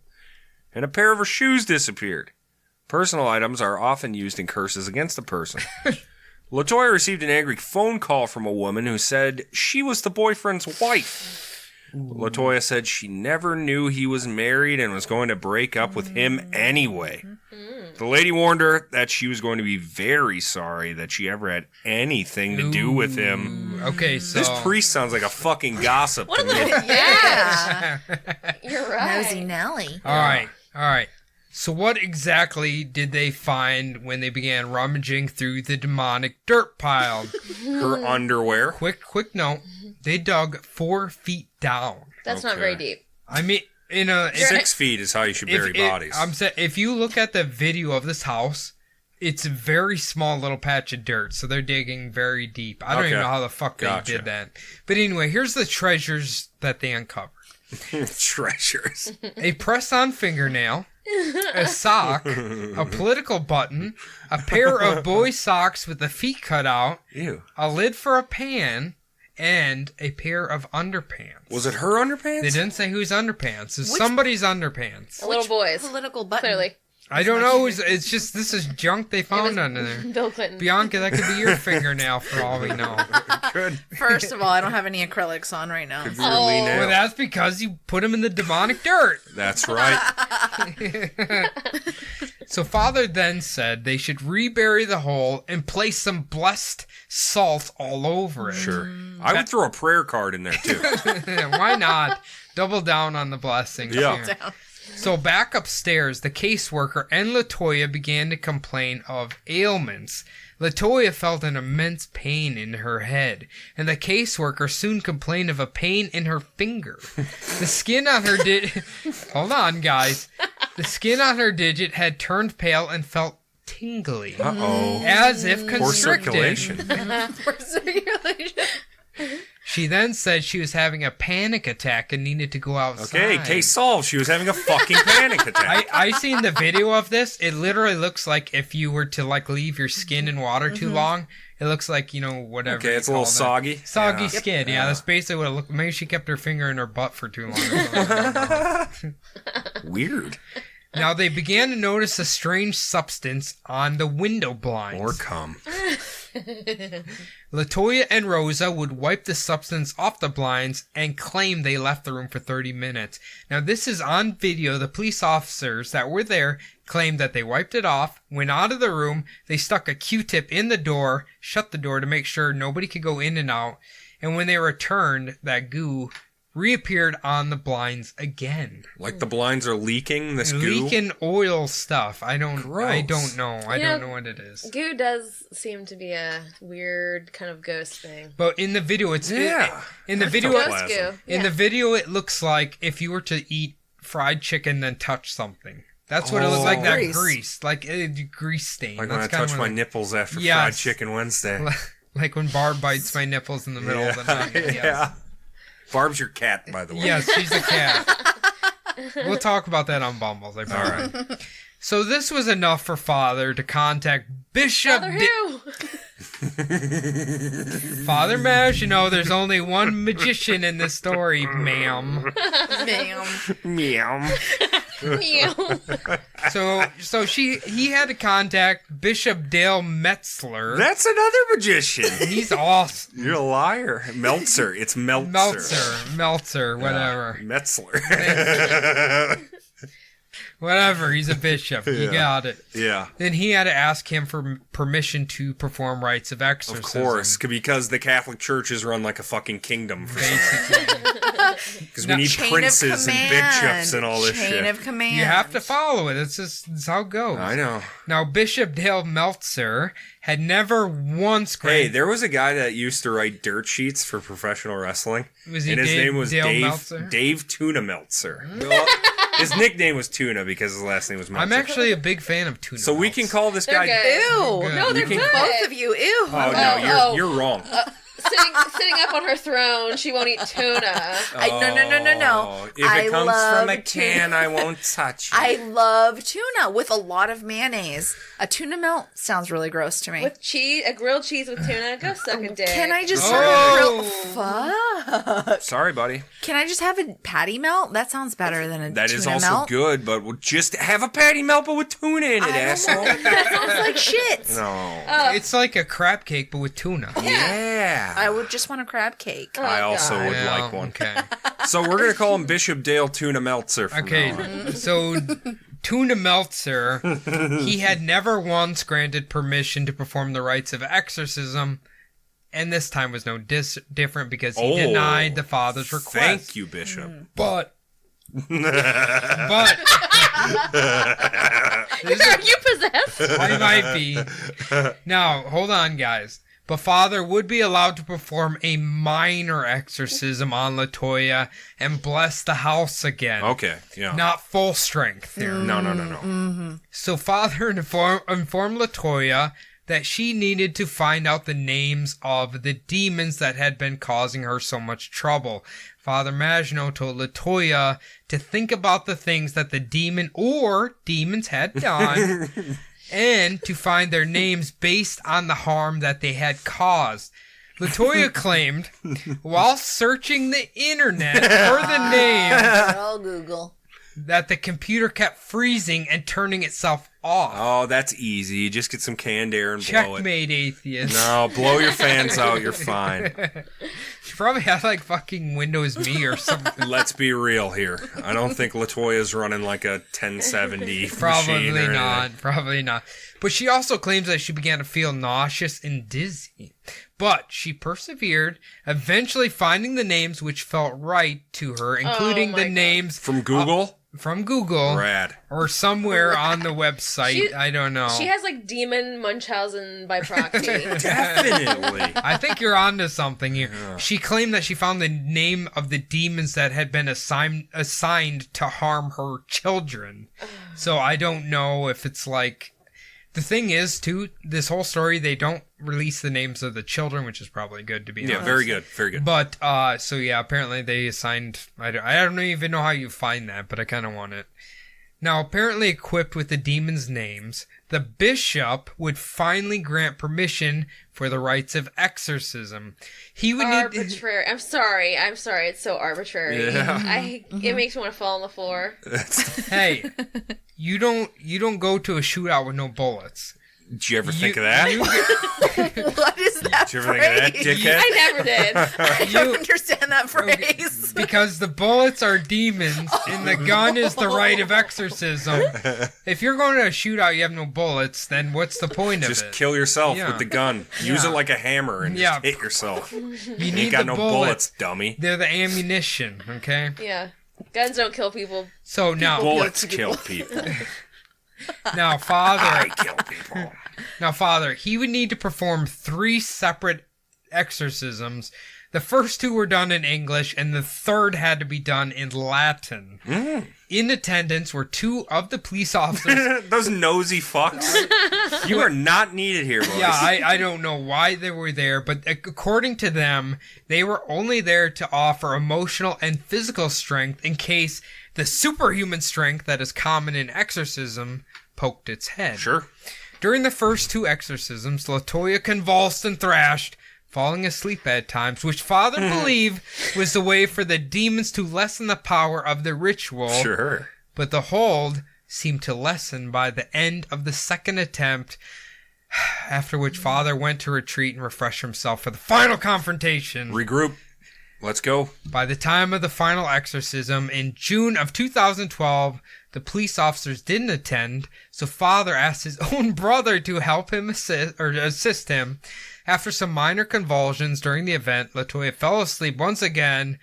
And a pair of her shoes disappeared. Personal items are often used in curses against a person. LaToya received an angry phone call from a woman who said she was the boyfriend's wife. LaToya said she never knew he was married and was going to break up with him anyway. The lady warned her that she was going to be very sorry that she ever had anything to do with him. Okay, so This priest sounds like a fucking gossip to me. Yeah. You're right. Nosy Nelly. All right. So what exactly did they find when they began rummaging through the demonic dirt pile? Her underwear. Quick note. They dug 4 feet down. That's not very deep. I mean, in a 6 feet is how you should bury bodies. I'm saying, if you look at the video of this house, it's a very small little patch of dirt, so they're digging very deep. I don't even Okay. know how the fuck they Gotcha. did that. But anyway, here's the treasures that they uncovered. Treasures. A press-on fingernail, a sock, a political button, a pair of boy socks with the feet cut out, Ew. a lid for a pan, and a pair of underpants. Was it her underpants? They didn't say whose underpants. It's somebody's underpants. A little boys. Political button. Clearly. I don't know. It's just, this is junk they found under there. Bill Clinton. Bianca, that could be your fingernail for all we know. Good. First of all, I don't have any acrylics on right now. Could be her lean nail. Well, that's because you put them in the demonic dirt. That's right. So Father then said they should rebury the hole and place some blessed salt all over it. Sure. I would throw a prayer card in there too. Why not? Double down on the blessings Yeah. here. So back upstairs, the caseworker and LaToya began to complain of ailments. LaToya felt an immense pain in her head, and the caseworker soon complained of a pain in her finger. The skin on her Hold on, guys. The skin on her digit had turned pale and felt tingly, Uh-oh. as if Poor constricted. circulation. She then said she was having a panic attack and needed to go outside. Okay, case solved. She was having a fucking panic attack. I seen the video of this. It literally looks like if you were to like leave your skin in water too long, it looks like, you know, whatever. Okay, you it's a little call that. soggy. Soggy Yeah. skin. Yeah, that's basically what it looked. Maybe she kept her finger in her butt for too long. Or something. Weird. Now they began to notice a strange substance on the window blinds. Or cum. LaToya and Rosa would wipe the substance off the blinds and claim they left the room for 30 minutes. Now, this is on video. The police officers that were there claimed that they wiped it off, went out of the room, they stuck a Q-tip in the door, shut the door to make sure nobody could go in and out, and when they returned, that goo reappeared on the blinds again. Like the blinds are leaking this goo. Leaking oil stuff. I don't know. I You don't know, know what it is. Goo does seem to be a weird kind of ghost thing. But in the video, it's Yeah. in the video. Ghost goo. In Yeah. the video, it looks like if you were to eat fried chicken then touch something. That's what it looks like. That grease, like a grease stain. Like when I That's kinda touch my nipples after Yes. fried chicken Wednesday. like when Barb bites my nipples in the middle of the night. Yes. Yeah. Barb's your cat, by the way. Yes, she's a cat. We'll talk about that on Bumbles. I promise. All right. So this was enough for Father to contact Bishop. Father who? Father Mash, you know, there's only one magician in this story, ma'am. Ma'am. Meow. So he had to contact Bishop Dale Metzler. That's another magician. He's awesome. You're a liar. Meltzer. It's Meltzer. Meltzer, whatever. Metzler. Whatever, he's a bishop. You got it. Yeah. Then he had to ask him for permission to perform rites of exorcism. Of course, because the Catholic Church is run like a fucking kingdom for some Basically. Because we need princes and bishops and all this shit. Chain of command. You have to follow it. That's how it goes. I know. Now, Bishop Dale Meltzer had never once Hey, there was a guy that used to write dirt sheets for professional wrestling. Was he and his name was Dale Meltzer? Dave Tuna Meltzer. Well, his nickname was Tuna because his last name was Meltzer. I'm actually a big fan of tuna. So we can call this They're guy. good. Ew. Good. No, they're can- good. Both of you. Ew. Oh no, you're wrong. Sitting up on her throne, she won't eat tuna. No. If it comes from a can, I won't touch it. I love tuna with a lot of mayonnaise. A tuna melt sounds really gross to me. With cheese, a grilled cheese with tuna, go suck a dick. Can I just Oh. Fuck. Sorry, buddy. Can I just have a patty melt? That sounds better than a That tuna is also melt. good, but we'll just have a patty melt, but with tuna in it, I don't asshole. know. That sounds like shit. No. It's like a crab cake, but with tuna. Yeah. I would just want a crab cake. I also God. would Well, like one. Okay. So we're gonna call him Bishop Dale Tuna Meltzer. From Okay. now on. So Tuna Meltzer, he had never once granted permission to perform the rites of exorcism, and this time was no different because he denied the father's request. Thank you, Bishop. But Are you possessed? I might be. Now, hold on, guys. But Father would be allowed to perform a minor exorcism on LaToya and bless the house again. Okay. Yeah. Not full strength here. No. So Father informed LaToya that she needed to find out the names of the demons that had been causing her so much trouble. Father Maginot told LaToya to think about the things that the demon or demons had done and to find their names based on the harm that they had caused. LaToya claimed, while searching the internet for the names, I'll Google. that the computer kept freezing and turning itself off. Oh, that's easy. You just get some canned air and blow it. Checkmate, atheist. No, blow your fans out. You're fine. She probably had like fucking Windows Me or something. Let's be real here. I don't think LaToya's running like a 1070 Probably machine or not. anything. Probably not. But she also claims that she began to feel nauseous and dizzy. But she persevered, eventually finding the names which felt right to her, including my the God. names From Google? from Google Rad. or somewhere on the website. She- I don't know. She has like demon Munchausen by proxy. Definitely. I think you're onto something here. She claimed that she found the name of the demons that had been assigned to harm her children. So I don't know if it's like... The thing is, too, this whole story, they don't release the names of the children, which is probably good, to be honest. Yeah, very good. Very good. But, so yeah, apparently they assigned... I don't even know how you find that, but I kind of want it. Now, apparently equipped with the demons' names, the bishop would finally grant permission for the rites of exorcism. He would need... Arbitrary. I'm sorry. It's so arbitrary. Yeah. It makes me want to fall on the floor. Hey, you don't go to a shootout with no bullets. Did you ever think of that? What is that Did you ever think of that, phrase? dickhead? I never did. I don't understand that phrase. Because the bullets are demons and the gun is the rite of exorcism. If you're going to a shootout, you have no bullets, then what's the point of Just it? kill yourself Yeah. with the gun. Use it like a hammer and Yeah. just hit yourself. You Ain't need got the no bullets. bullets, dummy. They're the ammunition, okay? Yeah. Guns don't kill people. So now, Bullets kill people. now, Father, I kill people. he would need to perform 3 separate exorcisms. The first 2 were done in English, and the third had to be done in Latin. In attendance were 2 of the police officers. Those nosy fucks. You are not needed here, boys. Yeah, I don't know why they were there, but according to them, they were only there to offer emotional and physical strength in case the superhuman strength that is common in exorcism poked its head. Sure. During the first 2 exorcisms, LaToya convulsed and thrashed, falling asleep at times, which Father believed was the way for the demons to lessen the power of the ritual. Sure. but the hold seemed to lessen by the end of the second attempt, after which Father went to retreat and refresh himself for the final confrontation. Regroup. Let's go. By the time of the final exorcism in June of 2012, the police officers didn't attend, so Father asked his own brother to help him assist him. After some minor convulsions during the event, LaToya fell asleep once again.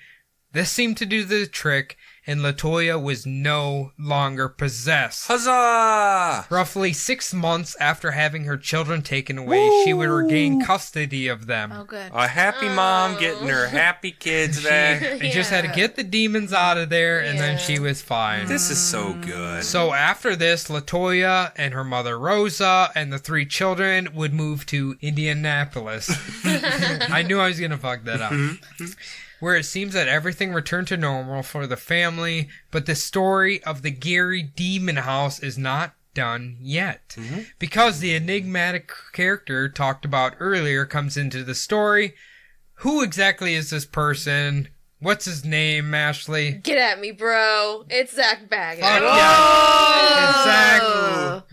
This seemed to do the trick, and LaToya was no longer possessed. Huzzah! Roughly 6 months after having her children taken away, she would regain custody of them. Oh, good. A happy mom getting her happy kids back. They just had to get the demons out of there, and then she was fine. This is so good. So after this, LaToya and her mother Rosa and the 3 children would move to Indianapolis. I knew I was going to fuck that up. Where it seems that everything returned to normal for the family, but the story of the Gary Demon House is not done yet. Because the enigmatic character talked about earlier comes into the story. Who exactly is this person? What's his name, Ashley? Get at me, bro. It's Zach Baggins. Fuck yeah. It's Zach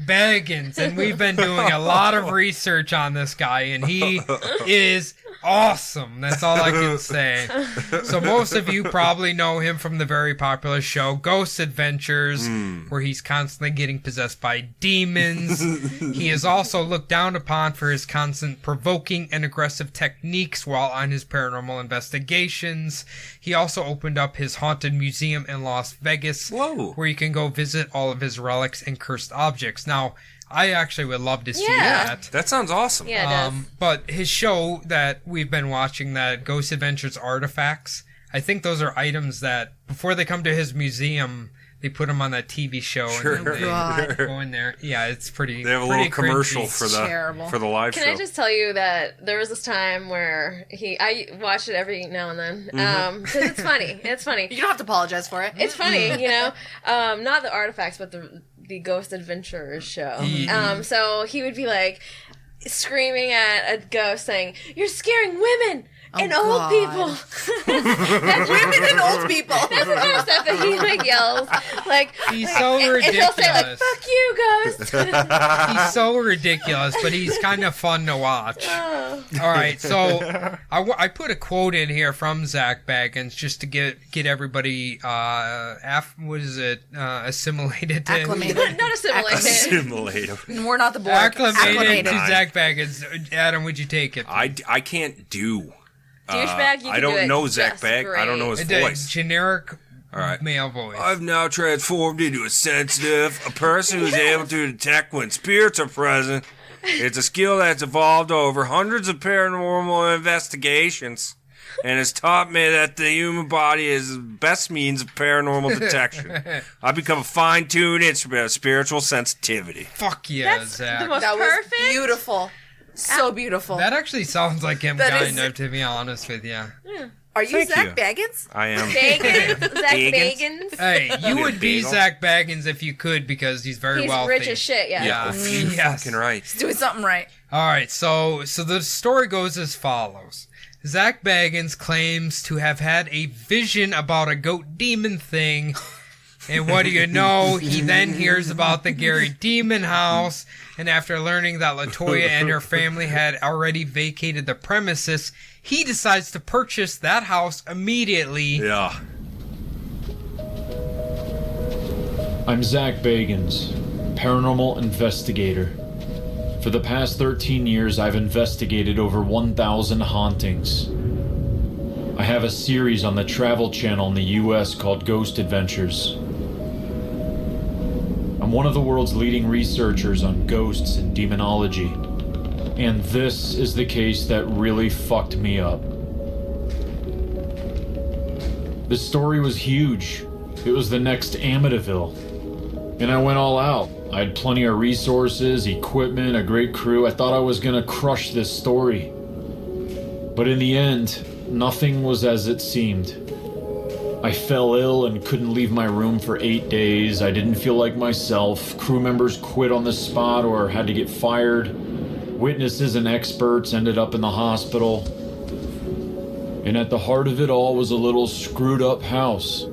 Baggins. And we've been doing a lot of research on this guy, and he is awesome. That's all I can say. So most of you probably know him from the very popular show Ghost Adventures, where he's constantly getting possessed by demons. He is also looked down upon for his constant provoking and aggressive techniques while on his paranormal investigations. He also opened up his haunted museum in Las Vegas, where you can go visit all of his relics and cursed objects. Now, I actually would love to see that. That sounds awesome. Yeah, it does. But his show that we've been watching, that Ghost Adventures Artifacts, I think those are items that, before they come to his museum, they put them on that TV show and then they go in there. Yeah, it's pretty. They have a pretty little commercial cringy. for the live show. Can I just tell you that there was this time where I watch it every now and then because it's funny. It's funny. You don't have to apologize for it. It's funny, you know. Not the artifacts, but the Ghost Adventurers show. So he would be like screaming at a ghost, saying, "You're scaring women." And old people. That's women and old people. That's the kind of stuff that he like yells. Like he's so ridiculous. And he'll say like, "Fuck you, ghost." He's so ridiculous, but he's kind of fun to watch. All right, so I put a quote in here from Zach Baggins just to get everybody assimilated to Acclimated. Not assimilated. Assimilate. We're not the board. Acclimated to Zach Baggins. Adam, would you take it? I can't do. Douchebag, you I can don't do it know Zach just Bag. I don't know his voice. Generic All right. male voice. I've now transformed into a sensitive, a person who's able to detect when spirits are present. It's a skill that's evolved over hundreds of paranormal investigations and has taught me that the human body is the best means of paranormal detection. I've become a fine-tuned instrument of spiritual sensitivity. Fuck yeah, That's Zach. the most That perfect. was beautiful. So beautiful. That actually sounds like him, That kind is- of, to be honest with you. Are you Thank Zach you. Baggins? I am. Bagans. Zach Bagans? Bagans. Hey, you Need a would be bagel? Zach Baggins if you could, because he's very He's wealthy. rich as shit, yeah. Yeah, You're yes. fucking right. Doing something right. All right, so the story goes as follows. Zach Baggins claims to have had a vision about a goat demon thing, and what do you know? He then hears about the Gary Demon House, and after learning that LaToya and her family had already vacated the premises, he decides to purchase that house immediately. Yeah. I'm Zach Baggins, paranormal investigator. For the past 13 years, I've investigated over 1,000 hauntings. I have a series on the Travel Channel in the US called Ghost Adventures. I'm one of the world's leading researchers on ghosts and demonology. And this is the case that really fucked me up. The story was huge. It was the next Amityville. And I went all out. I had plenty of resources, equipment, a great crew. I thought I was gonna crush this story. But in the end, nothing was as it seemed. I fell ill and couldn't leave my room for 8 days. I didn't feel like myself. Crew members quit on the spot or had to get fired. Witnesses and experts ended up in the hospital. And at the heart of it all was a little screwed up house.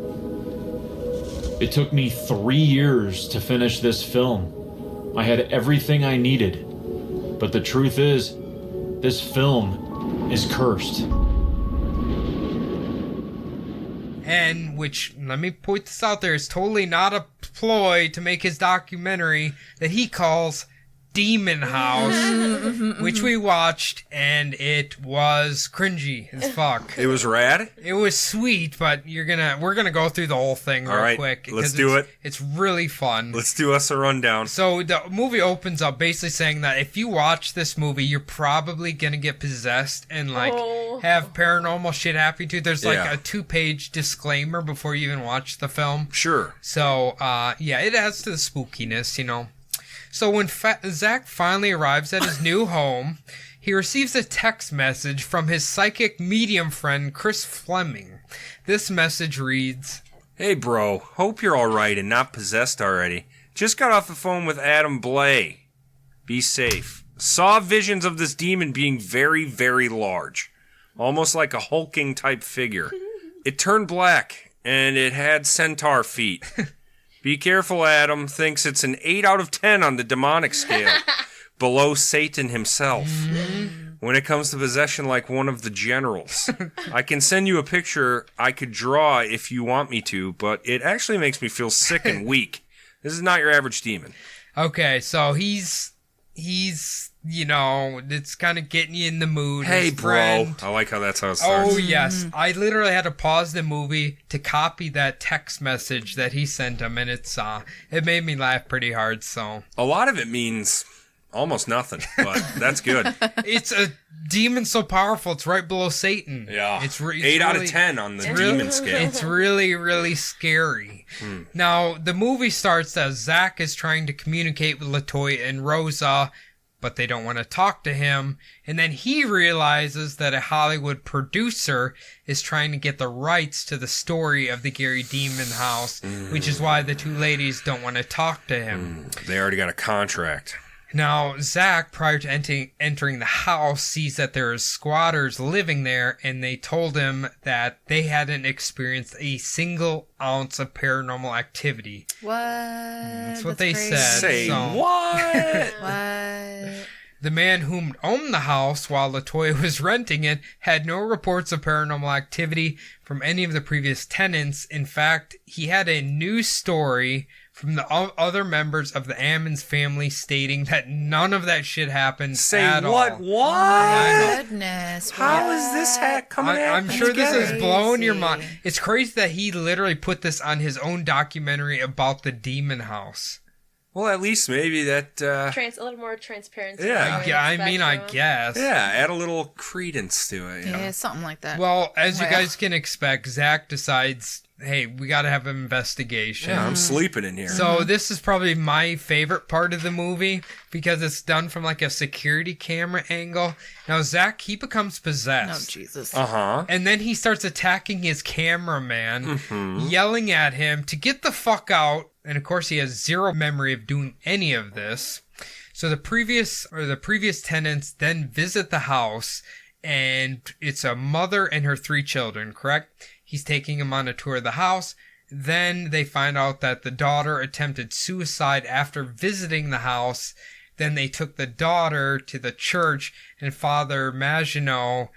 It took me 3 years to finish this film. I had everything I needed. But the truth is, this film is cursed. And which, let me point this out there, is totally not a ploy to make his documentary that he calls Demon House, which we watched, and it was cringy as fuck. It was rad. It was sweet, but we're gonna go through the whole thing real All right, quick. let's 'cause do it. It's really fun. Let's do us a rundown. So the movie opens up basically saying that if you watch this movie, you're probably gonna get possessed and have paranormal shit happen to you. There's like Yeah. a 2-page disclaimer before you even watch the film. Sure. So yeah, it adds to the spookiness, you know. So when Zach finally arrives at his new home, he receives a text message from his psychic medium friend Chris Fleming. This message reads, Hey, bro. Hope you're all right and not possessed already. Just got off the phone with Adam Blay. Be safe. Saw visions of this demon being very, very large. Almost like a hulking type figure. It turned black, and it had centaur feet. Be careful, Adam. Thinks it's an 8 out of 10 on the demonic scale. Below Satan himself. When it comes to possession like one of the generals. I can send you a picture I could draw if you want me to, but it actually makes me feel sick and weak. This is not your average demon. okay, so he's, you know, it's kind of getting you in the mood. Hey, His bro. friend- I like how that's how it starts. Oh, yes. I literally had to pause the movie to copy that text message that he sent him, and it made me laugh pretty hard, so. A lot of it means almost nothing, but that's good. It's a demon so powerful, it's right below Satan. Yeah. It's 8 out of 10 on the demon scale. It's really, really scary. Now, the movie starts as Zach is trying to communicate with LaToya and Rosa, but they don't want to talk to him. And then he realizes that a Hollywood producer is trying to get the rights to the story of the Gary Demon House, which is why the two ladies don't want to talk to him. They already got a contract. Now, Zach, prior to entering the house, sees that there is squatters living there, and they told him that they hadn't experienced a single ounce of paranormal activity. What? That's what they crazy. said. Say So- what? What? The man whom owned the house while LaToya was renting it had no reports of paranormal activity from any of the previous tenants. In fact, he had a news story from the other members of the Ammons family stating that none of that shit happened Say at what? all. What? Goodness. How is this hat coming at I'm me sure this together? is blowing your mind. Crazy. It's crazy that he literally put this on his own documentary about the Demon House. Well, at least maybe that, A little more transparency. Yeah. I mean, I guess. yeah, add a little credence to it. You know? Yeah, something like that. Well, as you Well. guys can expect, Zach decides, hey, we got to have an investigation. Yeah, I'm sleeping in here. So this is probably my favorite part of the movie because it's done from like a security camera angle. Now, Zach, he becomes oh, possessed. Jesus. Uh-huh. And then he starts attacking his cameraman, yelling at him to get the fuck out. And of course, he has zero memory of doing any of this. So the previous tenants then visit the house, and it's a mother and her 3 children, correct? He's taking them on a tour of the house. Then they find out that the daughter attempted suicide after visiting the house. Then they took the daughter to the church, and Father Maginot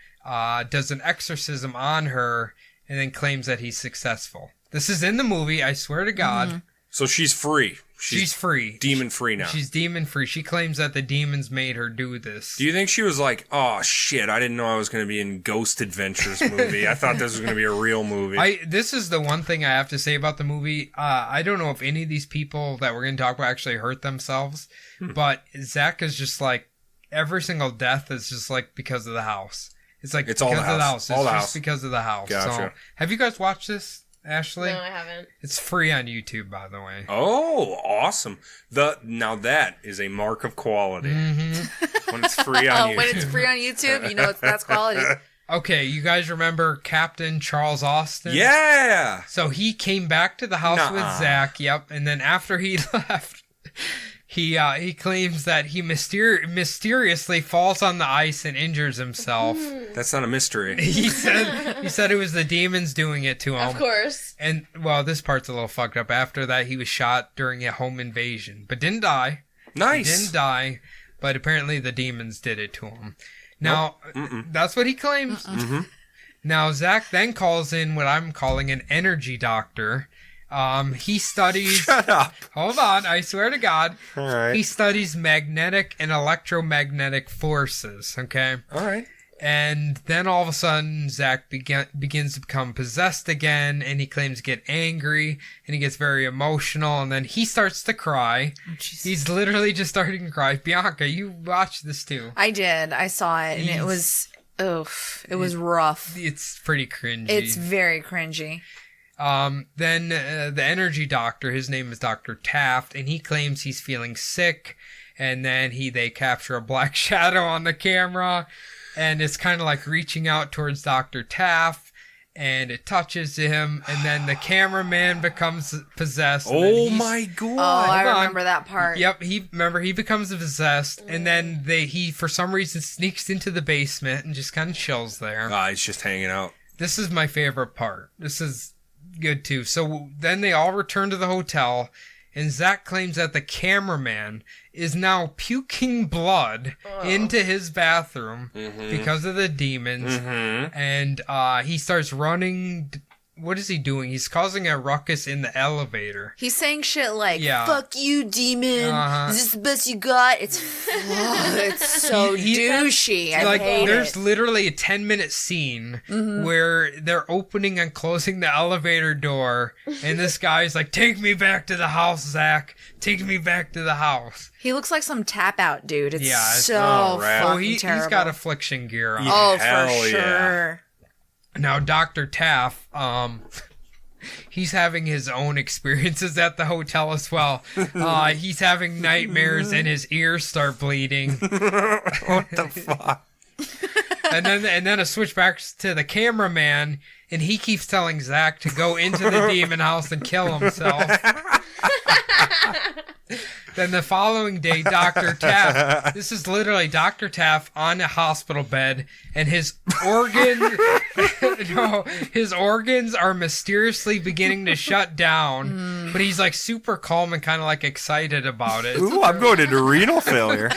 does an exorcism on her and then claims that he's successful. This is in the movie, I swear to God. So she's free. She's free. demon free now. She's demon free. She claims that the demons made her do this. Do you think she was like, oh shit, I didn't know I was going to be in Ghost Adventures movie. I thought this was going to be a real movie. This is the one thing I have to say about the movie. I don't know if any of these people that we're going to talk about actually hurt themselves, but Zach is just like, every single death is just like because of the house. It's like It's because all the of the house. house. All It's the just house. because of the house. Gotcha. So, have you guys watched this, Ashley? No, I haven't. It's free on YouTube, by the way. Oh, awesome. Now that is a mark of quality. When it's free on you. When it's free on YouTube, you know that's quality. Okay, you guys remember Captain Charles Austin? Yeah. So he came back to the house with Nuh-uh. Zach, yep, and then after he left, He claims that he mysteriously falls on the ice and injures himself. That's not a mystery. He said it was the demons doing it to him. Of course. And, well, this part's a little fucked up. After that, he was shot during a home invasion, but didn't die. Nice. He didn't die, but apparently the demons did it to him. Now, that's what he claims. Mm-hmm. Now, Zach then calls in what I'm calling an energy doctor. He studies... Shut up. Hold on, I swear to God. All right. He studies magnetic and electromagnetic forces, okay? All right. And then all of a sudden, Zach begins to become possessed again, and he claims to get angry, and he gets very emotional, and then he starts to cry. He's literally just starting to cry. Bianca, you watched this too. I did. I saw it, and it was, it was rough. It's pretty cringy. It's very cringy. Then the energy doctor, his name is Dr. Taft, and he claims he's feeling sick, and then they capture a black shadow on the camera, and it's kind of like reaching out towards Dr. Taft, and it touches him, and then the cameraman becomes possessed. Oh my God. Oh, I Hold on. remember that part. Yep, he becomes possessed, and then he for some reason sneaks into the basement and just kind of chills there. He's just hanging out. This is my favorite part. This is good too. So then they all return to the hotel, and Zach claims that the cameraman is now puking blood into his bathroom because of the demons, and he starts running. What is he doing? He's causing a ruckus in the elevator. He's saying shit like, Yeah. fuck you, demon. Uh-huh. Is this the best you got? It's so douchey. I hate there's it. literally a 10-minute scene where they're opening and closing the elevator door, and this guy's like, take me back to the house, Zach. Take me back to the house. He looks like some tap out dude. It's Yeah, it's- so right. fucking He's terrible. got affliction gear on. Oh, Hell for yeah. sure. Now, Dr. Taft, he's having his own experiences at the hotel as well. He's having nightmares and his ears start bleeding. What the fuck? And then a switch back to the cameraman, and he keeps telling Zach to go into the demon house and kill himself. Then the following day, Dr. Taft, this is literally Dr. Taft on a hospital bed, and his organs are mysteriously beginning to shut down, but he's like super calm and kind of like excited about it. Ooh, I'm going into renal failure.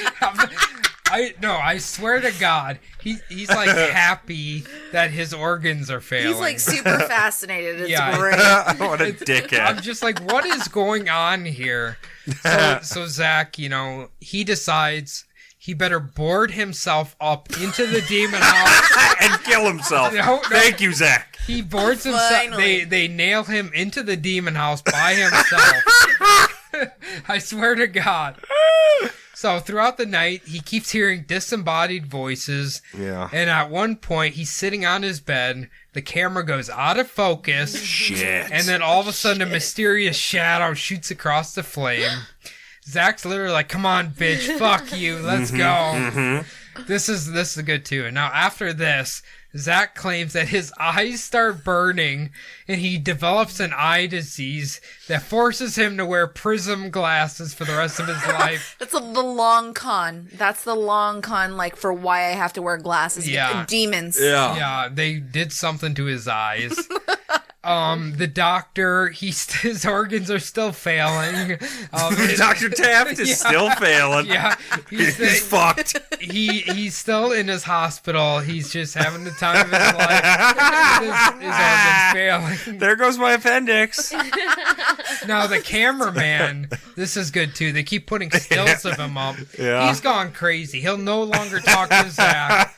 I swear to God, he's like happy that his organs are failing. He's like super fascinated. It's Yeah. great. What a dickhead. I'm just like, what is going on here? So Zach, he decides he better board himself up into the demon house. And kill himself. No. Thank you, Zach. He boards himself. Finally. They nail him into the demon house by himself. I swear to God. So throughout the night, he keeps hearing disembodied voices. Yeah. And at one point, he's sitting on his bed. The camera goes out of focus. Shit. And then all of a sudden, a mysterious shadow shoots across the flame. Zach's literally like, come on, bitch. Fuck you. Let's go. This is good too. And now after this, Zach claims that his eyes start burning and he develops an eye disease that forces him to wear prism glasses for the rest of his life. That's the long con. That's the long con, like, for why I have to wear glasses. Yeah. Demons. Yeah. Yeah, they did something to his eyes. The doctor, his organs are still failing. Dr. Taft is still failing. Yeah, He's fucked. he's still in his hospital. He's just having the time of his life. His organs failing. There goes my appendix. Now the cameraman, this is good too. They keep putting stills of him up. Yeah. He's gone crazy. He'll no longer talk to Zach,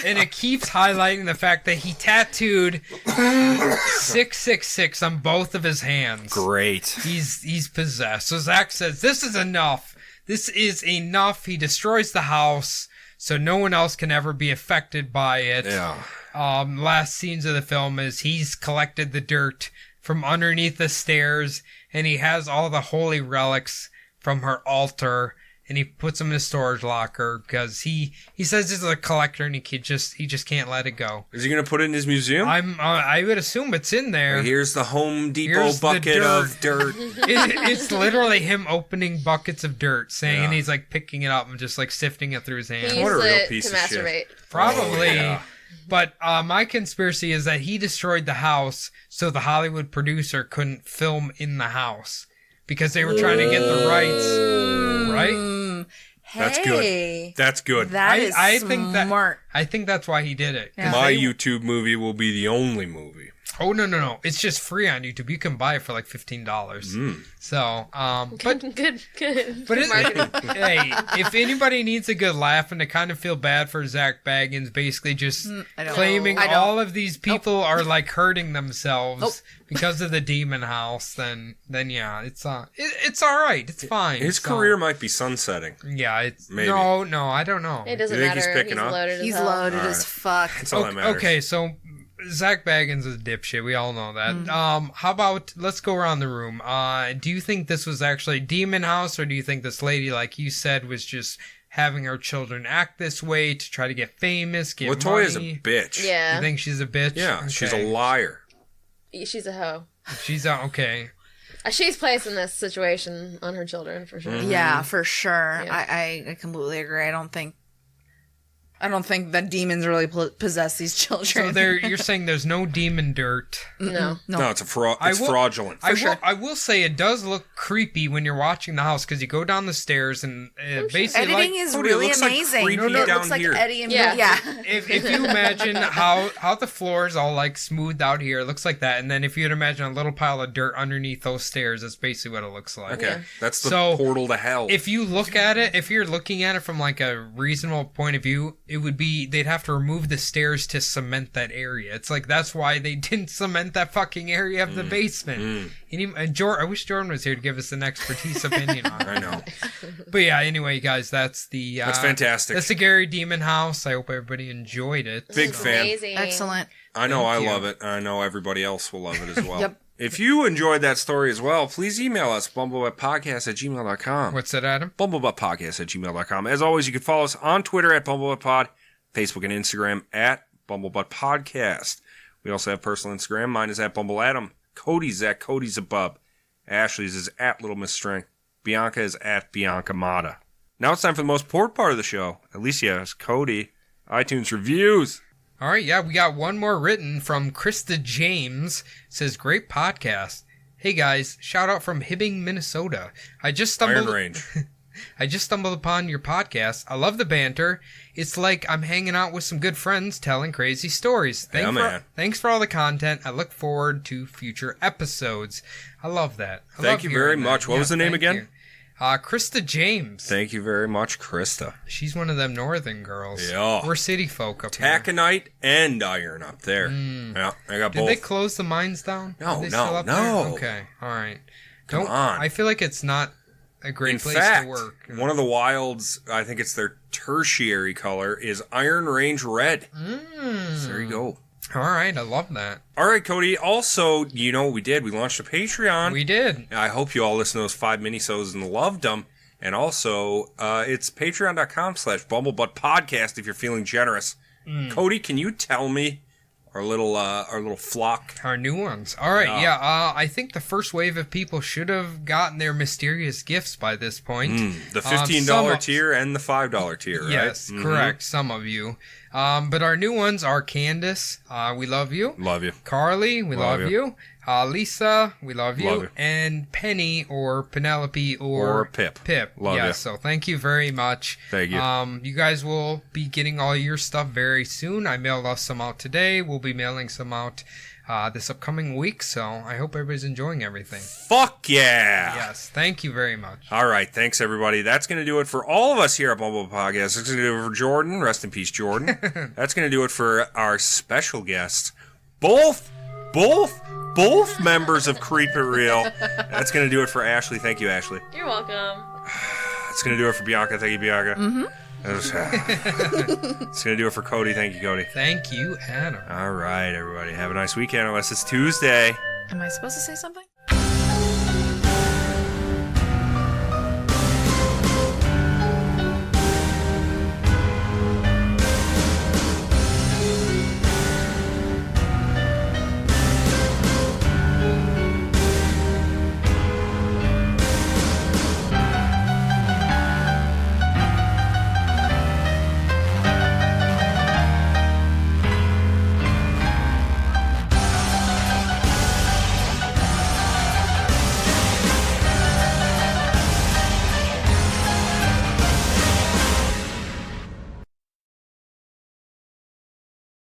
and it keeps highlighting the fact that he tattooed 666 on both of his hands. Great. He's possessed. So Zach says, "This is enough. This is enough." He destroys the house so no one else can ever be affected by it. Yeah. Last scenes of the film is he's collected the dirt from underneath the stairs, and he has all the holy relics from her altar, and he puts them in a storage locker because he says this is a collector and he just can't let it go. Is he going to put it in his museum? I would assume it's in there. Here's the Home Depot Here's the bucket of dirt. It's literally him opening buckets of dirt, saying, Yeah. and he's like picking it up and just like sifting it through his hands. He What a used real it piece to of shit. masturbate. Probably. Yeah. But my conspiracy is that he destroyed the house so the Hollywood producer couldn't film in the house because they were trying to get the rights, right? That's Hey, good. That's good. That is I think that smart. I think that's why he did it. 'Cause Yeah. My they- YouTube movie will be the only movie. Oh no! It's just free on YouTube. You can buy it for like $15. So, but Good. But Good marketing. hey, if anybody needs a good laugh and to kind of feel bad for Zach Baggins, basically just I don't. claiming I don't. all of these people are like hurting themselves because of the demon house, then yeah, it's all right. It's fine. His So, career might be sunsetting. yeah, it's Maybe. no, I don't know. It doesn't You think he's matter. picking up? Loaded as He's hell. loaded All as right. fuck. That's all that matters. Okay, so Zach Baggins is a dipshit. We all know that. How about let's go around the room. Do you think this was actually Demon House, or do you think this lady, like you said, was just having her children act this way to try to get famous, get Latoya's a money? bitch. Yeah. You think she's a bitch? Yeah, she's a Okay. liar. She's a hoe. She's a, okay. She's placing this situation on her children for sure. Yeah, for sure. Yeah. I completely agree. I don't think that demons really possess these children. So you're saying there's no demon dirt. No. No, it's a fraud. I It's will- fraudulent. I will say it does look creepy when you're watching the house because you go down the stairs and basically Editing like, is Cody, it really looks like amazing. creepy It down looks like here. Eddie and Yeah. Bill. Yeah. if you imagine how the floor is all like smoothed out here, it looks like that. And then if you'd imagine a little pile of dirt underneath those stairs, that's basically what it looks like. Okay, Yeah. that's the So, portal to hell. If you look at it, if you're looking at it from like a reasonable point of view, it would be they'd have to remove the stairs to cement that area. It's like that's why they didn't cement that fucking area of the basement. I wish Jordan was here to give us an expertise opinion on it. I know. But yeah, anyway, guys, that's That's fantastic. That's the Gary Demon House. I hope everybody enjoyed it. Big fan. Amazing. Excellent. I know Thank I you. love it. I know everybody else will love it as well. Yep. If you enjoyed that story as well, please email us, bumblebuttpodcast@gmail.com. What's that, Adam? bumblebuttpodcast@gmail.com. As always, you can follow us on Twitter at bumblebuttpod, Facebook and Instagram at bumblebuttpodcast. We also have personal Instagram. Mine is at bumbleadam. Cody's at Cody's above. Ashley's is at Little Miss Strength. Bianca is at Bianca Mata. Now it's time for the most important part of the show. Alicia has Cody. iTunes reviews. All right, yeah, we got one more written from Krista James. It says, great podcast. Hey guys, shout out from Hibbing, Minnesota. I just stumbled upon your podcast. I love the banter. It's like I'm hanging out with some good friends telling crazy stories. Man. Thanks for all the content. I look forward to future episodes. I love that. I Thank love you very hearing that. much. What was the name thank again? you. Krista James. Thank you very much, Krista. She's one of them northern girls. Yeah. We're city folk up here. Taconite and iron up there. Yeah, I got Did both. they close the mines down? No, Are they no, still up no. there? Okay, all right. Come on. I feel like it's not a great In place fact, to work. one of the wilds, I think it's their tertiary color, is Iron Range Red. So there you go. All right, I love that. All right, Cody. Also, you know what we did? We launched a Patreon. We did. I hope you all listen to those 5 minisodes and loved them. And also, it's patreon.com/bumblebuttpodcast if you're feeling generous. Cody, can you tell me our little flock? Our new ones. All right, yeah. I think the first wave of people should have gotten their mysterious gifts by this point. The $15 some- tier and the $5 tier, right? Yes, correct. Some of you. But our new ones are Candace. We love you. Love you. Carly, we love you. Lisa, we love you. Love you. And Penny or Penelope Or Pip. Love ya. So thank you very much. Thank you. You guys will be getting all your stuff very soon. I mailed us some out today. We'll be mailing some out this upcoming week. So I hope everybody's enjoying everything. Fuck yeah! Yes, thank you very much. All right, thanks everybody. That's going to do it for all of us here at Bumble Podcast. That's going to do it for Jordan. Rest in peace, Jordan. That's going to do it for our special guests, both members of Creep It Real. That's going to do it for Ashley. Thank you, Ashley. You're welcome. That's going to do it for Bianca. Thank you, Bianca. It's going to do it for Cody. Thank you, Cody. Thank you, Adam. All right, everybody. Have a nice weekend, unless it's Tuesday. Am I supposed to say something?